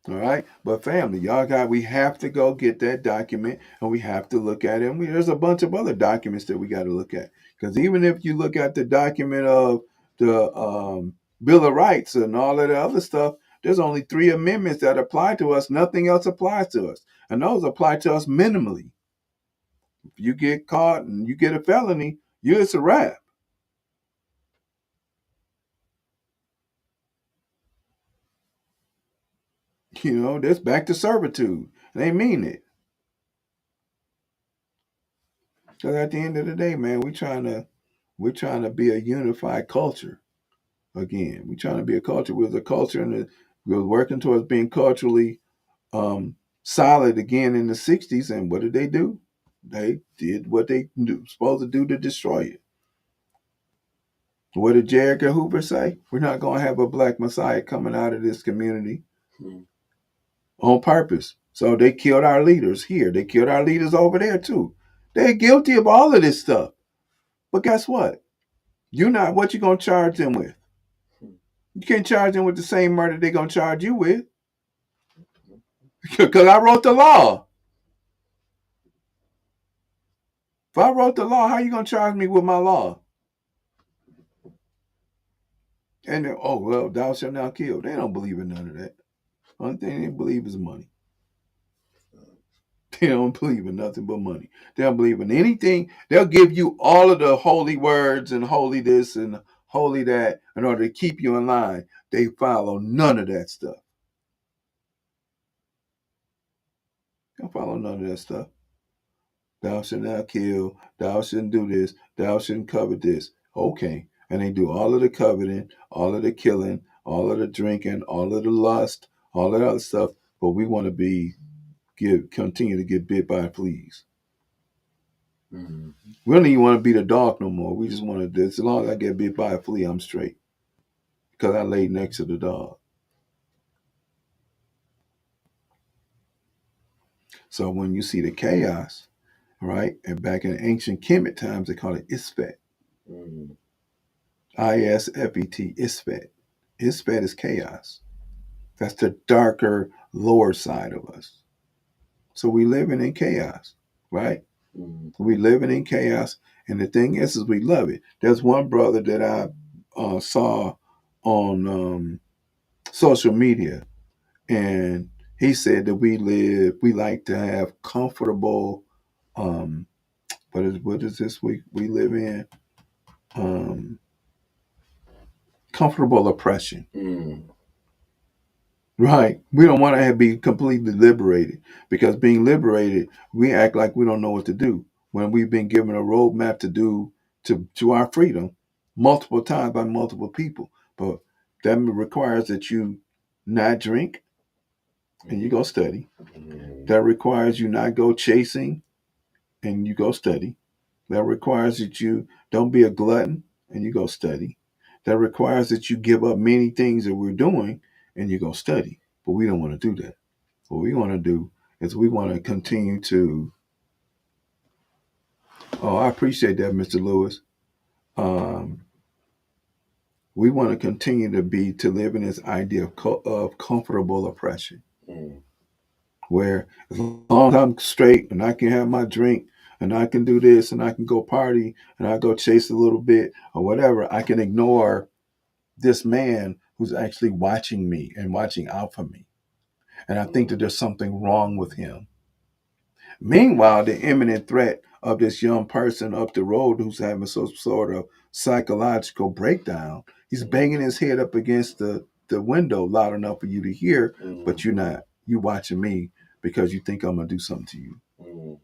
All right, but family, we have to go get that document and we have to look at it. And there's a bunch of other documents that we got to look at because even if you look at the document of the Bill of Rights and all of the other stuff, there's only 3 amendments that apply to us. Nothing else applies to us, and those apply to us minimally. If you get caught and you get a felony, it's a wrap. That's back to servitude. They mean it. Because at the end of the day, man, we're trying to be a unified culture again. We're trying to be a culture with a culture, and we're working towards being culturally solid again in the '60s. And what did they do? They did what they supposed to do to destroy it. What did J. Edgar Hoover say? We're not going to have a black messiah coming out of this community on purpose. So they killed our leaders here. They killed our leaders over there too. They're guilty of all of this stuff. But guess what? What you gonna charge them with? You can't charge them with the same murder they're gonna charge you with. Because I wrote the law. If I wrote the law, how you gonna charge me with my law? And then, oh well, thou shalt not kill. They don't believe in none of that. Only thing they believe is money. They don't believe in nothing but money. They don't believe in anything. They'll give you all of the holy words and holy this and holy that in order to keep you in line. They follow none of that stuff. They don't follow none of that stuff. Thou shalt not kill. Thou shouldn't do this. Thou shouldn't covet this. Okay. And they do all of the coveting, all of the killing, all of the drinking, all of the lust, all of that other stuff. But we want to continue to get bit by fleas. Mm-hmm. We don't even want to be the dog no more. We just want to, as long as I get bit by a flea, I'm straight. Because I laid next to the dog. So when you see the chaos, right? And back in ancient Kemet times, they call it Isfet. Mm-hmm. ISFET, Isfet. Isfet is chaos. That's the darker, lower side of us. So we living in chaos, right? Mm-hmm. We living in chaos. And the thing is we love it. There's one brother that I saw on social media, and he said that we like to have comfortable, what is this we live in? Comfortable oppression. Mm. Right. We don't want to be completely liberated because being liberated, we act like we don't know what to do when we've been given a roadmap to our freedom multiple times by multiple people. But that requires that you not drink and you go study. That requires you not go chasing and you go study. That requires that you don't be a glutton and you go study. That requires that you give up many things that we're doing and you go study. But we don't want to do that. What we want to do is we want to continue to. Oh, I appreciate that, Mr. Lewis. We want to continue to live in this idea of comfortable oppression, Mm. where as long as I'm straight and I can have my drink and I can do this and I can go party and I go chase a little bit or whatever, I can ignore this man who's actually watching me and watching out for me. And I think that there's something wrong with him. Meanwhile, the imminent threat of this young person up the road who's having some sort of psychological breakdown, he's banging his head up against the window loud enough for you to hear, but you're not. You watching me because you think I'm gonna do something to you.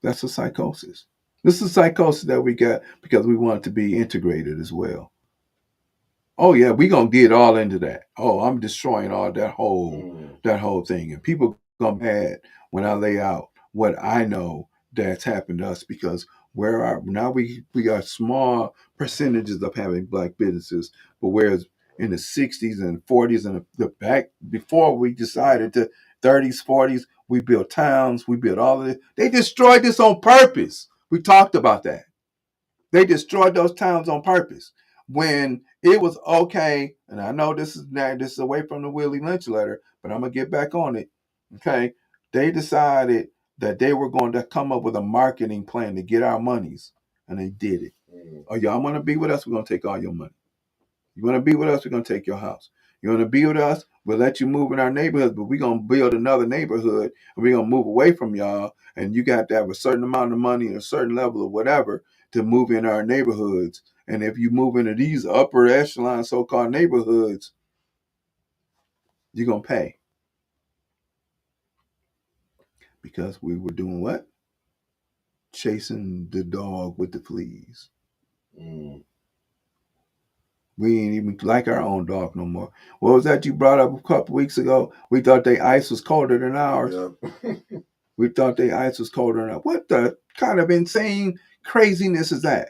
That's a psychosis. This is psychosis that we got because we want it to be integrated as well. Oh yeah, we gonna get all into that. Oh, I'm destroying all that whole thing, and people gonna be mad when I lay out what I know that's happened to us because where are now we are small percentages of having black businesses, but whereas in the 60s and 40s and the back before we decided to 30s 40s we built towns, we built all of it. They destroyed this on purpose. We talked about that. They destroyed those towns on purpose. When it was okay, and I know this is away from the Willie Lynch letter, but I'm gonna get back on it. Okay, they decided that they were going to come up with a marketing plan to get our monies, and they did it. Oh, y'all want to be with us? We're gonna take all your money. You want to be with us? We're gonna take your house. You want to be with us? We'll let you move in our neighborhood, but we're gonna build another neighborhood, and we're gonna move away from y'all. And you got to have a certain amount of money and a certain level of whatever to move in our neighborhoods. And if you move into these upper echelon so-called neighborhoods, you're gonna pay because we were doing what? Chasing the dog with the fleas. Mm. We ain't even like our own dog no more. What was that you brought up a couple weeks ago? We thought their ice was colder than ours. Yep. We thought their ice was colder than ours. What the kind of insane craziness is that?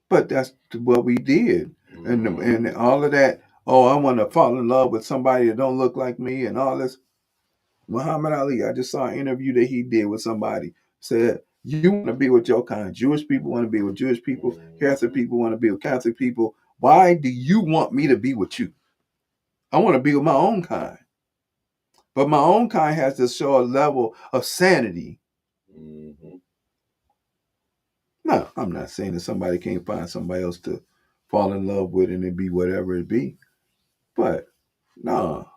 But that's what we did. And all of that, oh, I want to fall in love with somebody that don't look like me and all this. Muhammad Ali, I just saw an interview that he did with somebody. Said, you want to be with your kind. Jewish people want to be with Jewish people. Catholic people want to be with Catholic people. Why do you want me to be with you? I want to be with my own kind. But my own kind has to show a level of sanity. No, I'm not saying that somebody can't find somebody else to fall in love with and it be whatever it be. But no,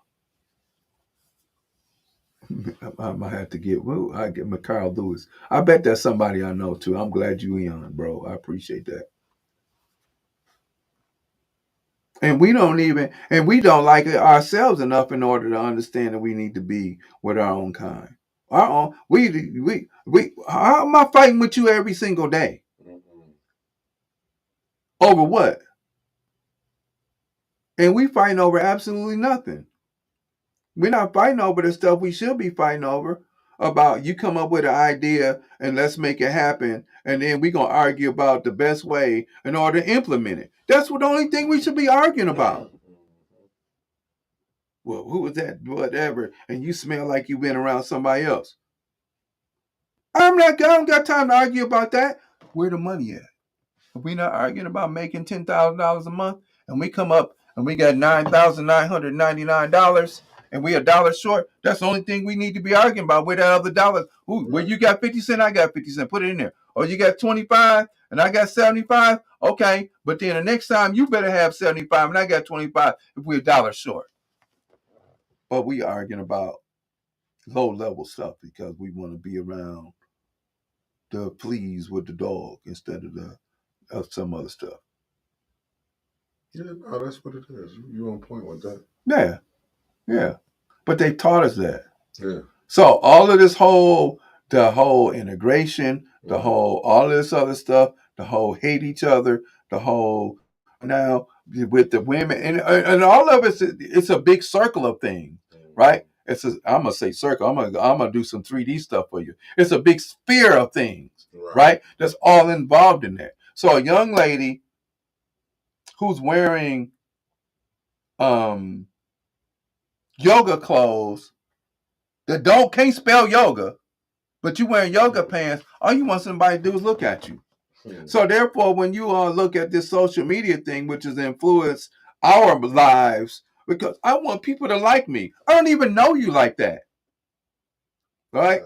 I might have to get I get McCarl Lewis. I bet that's somebody I know too. I'm glad you on, bro. I appreciate that. And we don't like it ourselves enough in order to understand that we need to be with our own kind. Our own we how am I fighting with you every single day? Over what? And we fighting over absolutely nothing. We're not fighting over the stuff we should be fighting over. About you come up with an idea and let's make it happen, and then we're gonna argue about the best way in order to implement it. That's the only thing we should be arguing about. Well, who was that? Whatever. And you smell like you've been around somebody else. I don't got time to argue about that. Where the money at? If we not arguing about making $10,000 a month, and we come up and we got $9,999, and we a dollar short, that's the only thing we need to be arguing about. Where that other dollar? Ooh, where you got 50 cents, I got 50 cents. Put it in there. Or you got 25 and I got 75. Okay, but then the next time you better have 75 and I got 25 if we're a dollar short. But we arguing about low level stuff because we want to be around the fleas with the dog instead of some other stuff. Yeah, no, that's what it is. You're on point with that. Yeah, yeah. But they taught us that. Yeah. So all of the whole integration, the whole all this other stuff, the whole hate each other, the whole now with the women and all of it's a big circle of things, right? I'm gonna say circle. I'm gonna do some 3D stuff for you. It's a big sphere of things, right? That's all involved in that. So a young lady who's wearing yoga clothes that can't spell yoga, but you wearing yoga pants, all you want somebody to do is look at you. So therefore, when you all look at this social media thing, which has influenced our lives, because I want people to like me. I don't even know you like that, right?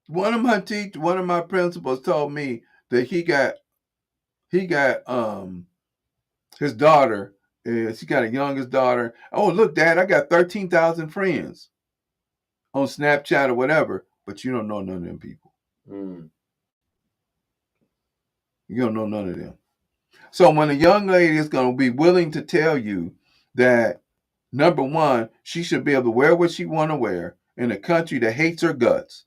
One of my principals told me that he got his daughter. She got a youngest daughter. Oh, look, Dad, I got 13,000 friends on Snapchat or whatever, but you don't know none of them people. You don't know none of them. So when a young lady is going to be willing to tell you that, number one, she should be able to wear what she want to wear in a country that hates her guts,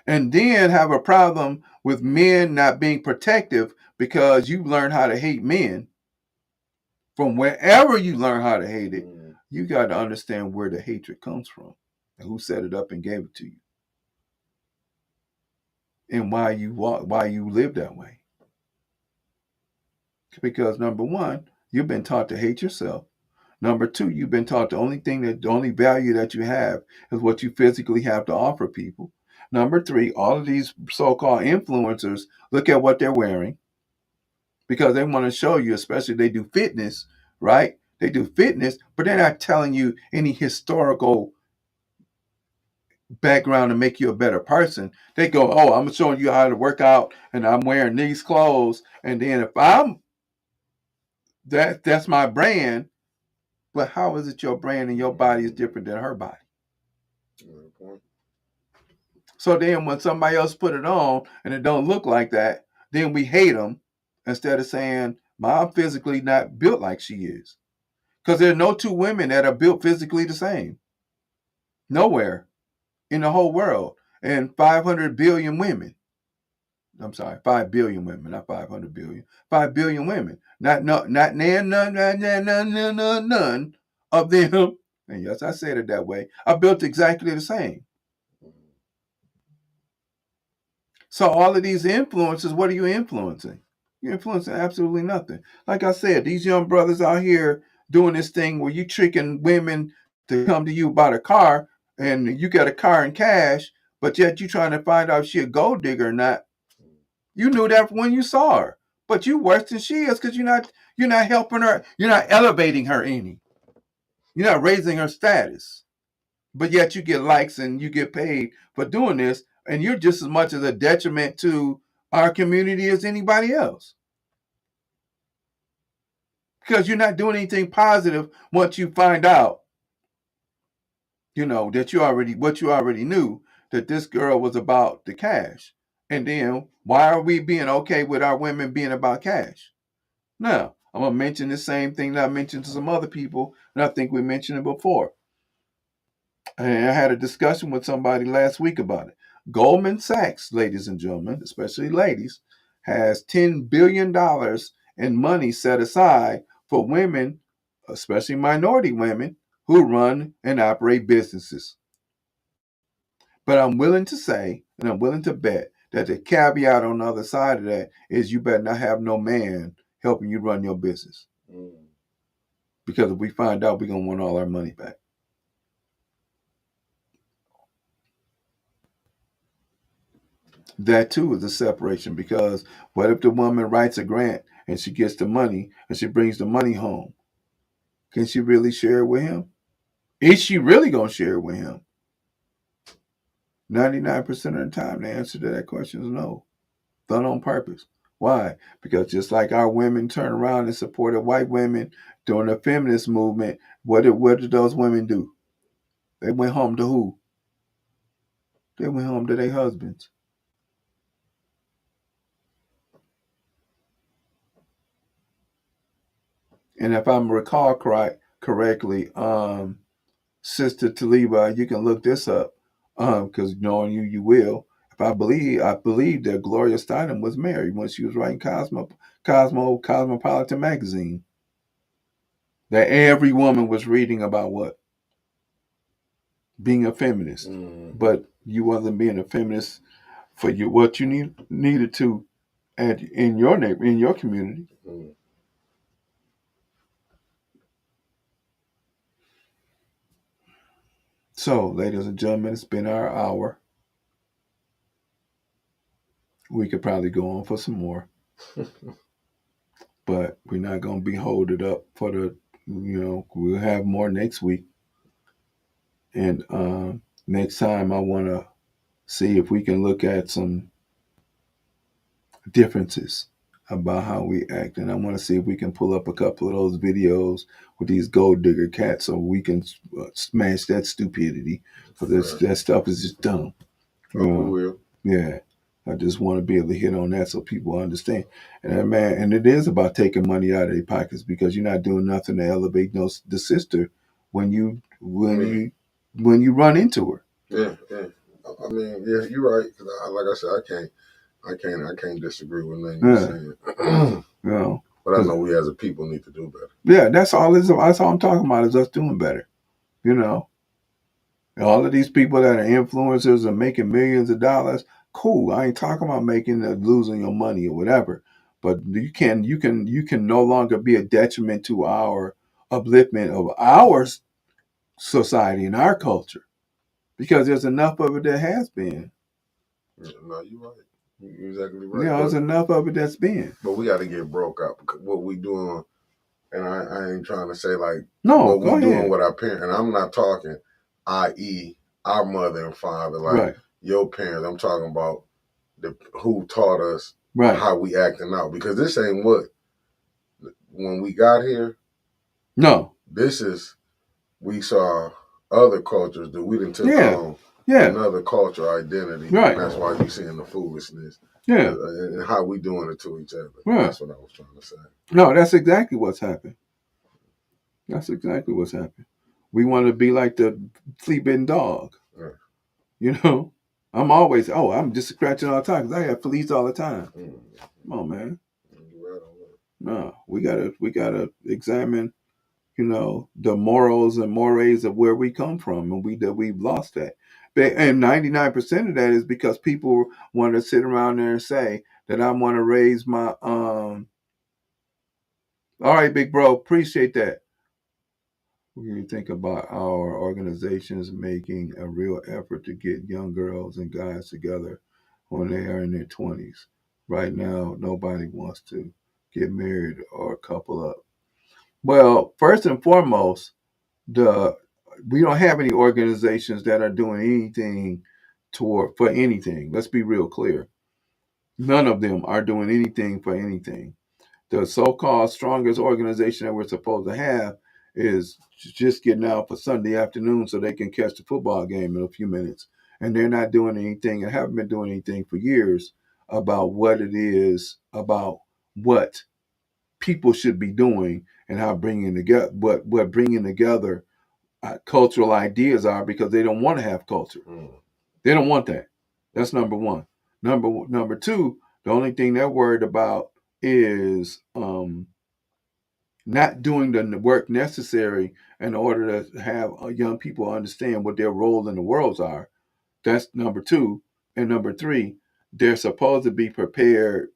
and then have a problem with men not being protective because you learn how to hate men from wherever you learn how to hate it, you got to understand where the hatred comes from and who set it up and gave it to you, and why you live that way. Because number one, you've been taught to hate yourself. Number two, you've been taught the only value that you have is what you physically have to offer people. Number three, all of these so-called influencers look at what they're wearing because they want to show you, especially they do fitness, right? They do fitness, but they're not telling you any historical background to make you a better person. They go, oh, I'm showing you how to work out and I'm wearing these clothes. And then if I'm that's my brand. But how is it your brand and your body is different than her body? So then when somebody else put it on and it don't look like that, then we hate them instead of saying, I'm physically not built like she is. Because there are no two women that are built physically the same. Nowhere in the whole world. And 500 billion women. I'm sorry, 5 billion women, not 500 billion. 5 billion women. Not none of them. And yes, I said it that way. Are built exactly the same. So all of these influences, what are you influencing? You're influencing absolutely nothing. Like I said, these young brothers out here doing this thing where you tricking women to come to you about a car and you got a car in cash, but yet you trying to find out if she a gold digger or not. You knew that when you saw her, but you worse than she is because you're not helping her. You're not elevating her any. You're not raising her status. But yet you get likes and you get paid for doing this, and you're just as much as a detriment to our community as anybody else because you're not doing anything positive once you find out, that you already knew that this girl was about the cash. And then why are we being okay with our women being about cash? Now, I'm going to mention the same thing that I mentioned to some other people, and I think we mentioned it before. And I had a discussion with somebody last week about it. Goldman Sachs, ladies and gentlemen, especially ladies, has $10 billion in money set aside for women, especially minority women, who run and operate businesses. But I'm willing to say, and I'm willing to bet, that the caveat on the other side of that is you better not have no man helping you run your business. Because if we find out, we're going to want all our money back. That too is a separation because what if the woman writes a grant and she gets the money and she brings the money home? Can she really share it with him? Is she really going to share it with him? 99% of the time, the answer to that question is no. Done on purpose. Why? Because just like our women turned around and supported white women during the feminist movement, what did those women do? They went home to who? They went home to their husbands. And if I'm recall correctly, Sister Taliba, you can look this up, because knowing you, you will. If I believe that Gloria Steinem was married when she was writing Cosmopolitan magazine. That every woman was reading about what? Being a feminist. But you wasn't being a feminist for what you needed to in your community. So, ladies and gentlemen, it's been our hour. we could probably go on for some more, but we're not going to be holding up for the, we'll have more next week. And next time, I want to see if we can look at some differences about how we act. And I want to see if we can pull up a couple of those videos with these gold digger cats so we can smash that stupidity. Because that stuff is just dumb. Oh, we will. Yeah. I just want to be able to hit on that so people understand. And man, and it is about taking money out of their pockets because you're not doing nothing to elevate the sister when you run into her. Yeah. I mean, yeah, you're right. Cause like I said, I can't disagree with nothing you're saying. But I know we as a people need to do better. Yeah, that's all I'm talking about is us doing better. All of these people that are influencers and making millions of dollars, cool. I ain't talking about losing your money or whatever. But you can no longer be a detriment to our upliftment of our society and our culture because there's enough of it that has been. Yeah, no, you're right. You're exactly right. Yeah, there's enough of it that's been. But we got to get broke out because what we doing, and I ain't trying to say like what we doing with our parents. And I'm not talking, i.e., our mother and father, like your parents. I'm talking about who taught us how we acting out because this ain't what when we got here. No, this is we saw other cultures that we didn't took on. Another culture identity. Right. And that's why you seeing the foolishness. Yeah. And how we doing it to each other. Right. That's what I was trying to say. No, that's exactly what's happened. That's exactly what's happened. We want to be like the flea-bitten dog. Right. I'm always, I'm just scratching all the time because I have fleas all the time. Come on, man. No, we gotta examine the morals and mores of where we come from, and we've lost that. And 99% of that is because people want to sit around there and say that I want to raise my all right, big bro, appreciate that. When you think about our organizations making a real effort to get young girls and guys together when they are in their 20s. Right now, nobody wants to get married or couple up. Well, first and foremost, we don't have any organizations that are doing anything for anything. Let's be real clear. None of them are doing anything for anything. The so-called strongest organization that we're supposed to have is just getting out for Sunday afternoon so they can catch the football game in a few minutes. And they're not doing anything and haven't been doing anything for years about what it is, about what people should be doing and how bringing together, what bringing together cultural ideas are because they don't want to have culture. They don't want that. That's number one. Number two, the only thing they're worried about is not doing the work necessary in order to have young people understand what their role in the world are. That's number two. And number three, they're supposed to be preparing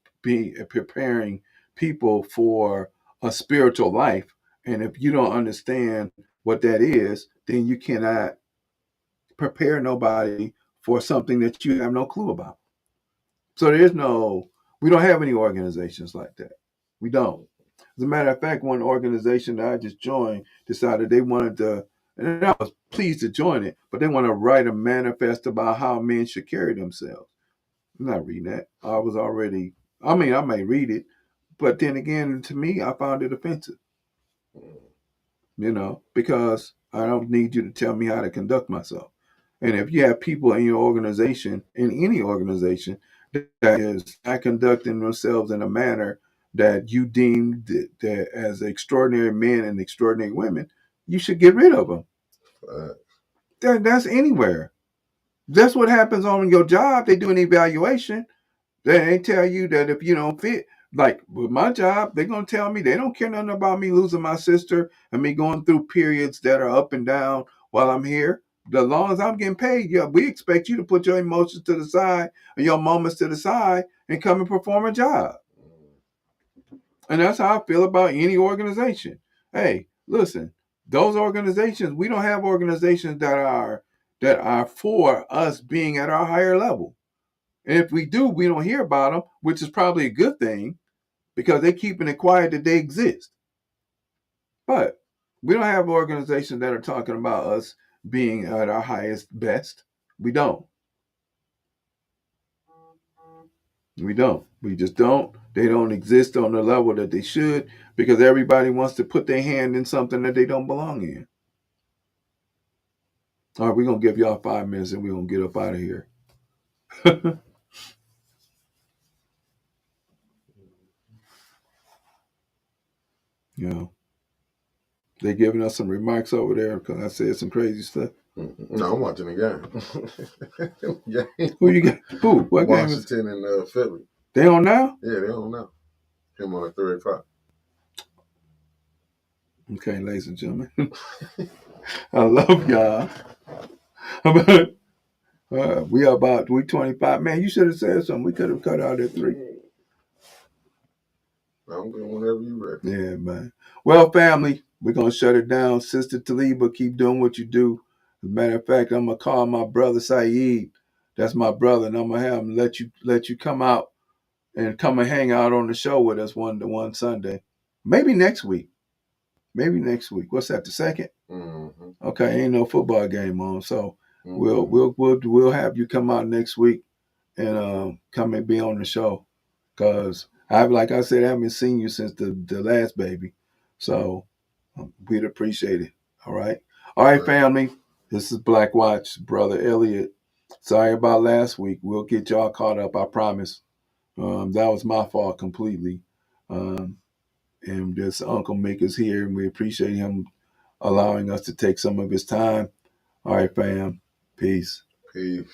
people for a spiritual life. And if you don't understand what that is, then you cannot prepare nobody for something that you have no clue about. So we don't have any organizations like that. We don't. As a matter of fact, one organization that I just joined decided they wanted to, and I was pleased to join it, but they want to write a manifest about how men should carry themselves. I'm not reading that. I may read it, but then again, to me, I found it offensive. Because I don't need you to tell me how to conduct myself. And if you have people in your organization, in any organization, that is not conducting themselves in a manner that you deem that as extraordinary men and extraordinary women, you should get rid of them. That's anywhere. That's what happens on your job. They do an evaluation. They tell you that if you don't fit, like with my job, they're going to tell me they don't care nothing about me losing my sister and me going through periods that are up and down while I'm here. As long as I'm getting paid, we expect you to put your emotions to the side and your moments to the side and come and perform a job. And that's how I feel about any organization. Hey, listen, those organizations, we don't have organizations that are for us being at our higher level. And if we do, we don't hear about them, which is probably a good thing because they're keeping it quiet that they exist. But we don't have organizations that are talking about us being at our highest best. We don't. We don't. We just don't. They don't exist on the level that they should because everybody wants to put their hand in something that they don't belong in. All right, we're going to give y'all 5 minutes and we're going to get up out of here. You know, they giving us some remarks over there because I said some crazy stuff. No, I'm watching the game. Yeah. Who you got? Who? What Washington game is? and Philly. They on now? Yeah, they on now. Him on at 3 o'clock. Okay, ladies and gentlemen. I love y'all. We are about 3:25. Man, you should have said something. We could have cut out at 3. I'm good whenever you ready. Yeah, man. Well, family, we're going to shut it down. Sister Taliba, keep doing what you do. As a matter of fact, I'm going to call my brother Saeed. That's my brother, and I'm going to have him let you come out and come and hang out on the show with us one Sunday. Maybe next week. What's that, the 2nd? Mm-hmm. Okay, ain't no football game on, so we'll have you come out next week and come and be on the show. Cause like I said, I haven't seen you since the last baby, so we'd appreciate it. All right, family. This is Black Watch, brother Elliott. Sorry about last week. We'll get y'all caught up. I promise. That was my fault completely. And this Uncle Mick is here, and we appreciate him allowing us to take some of his time. All right, fam. Peace. Peace.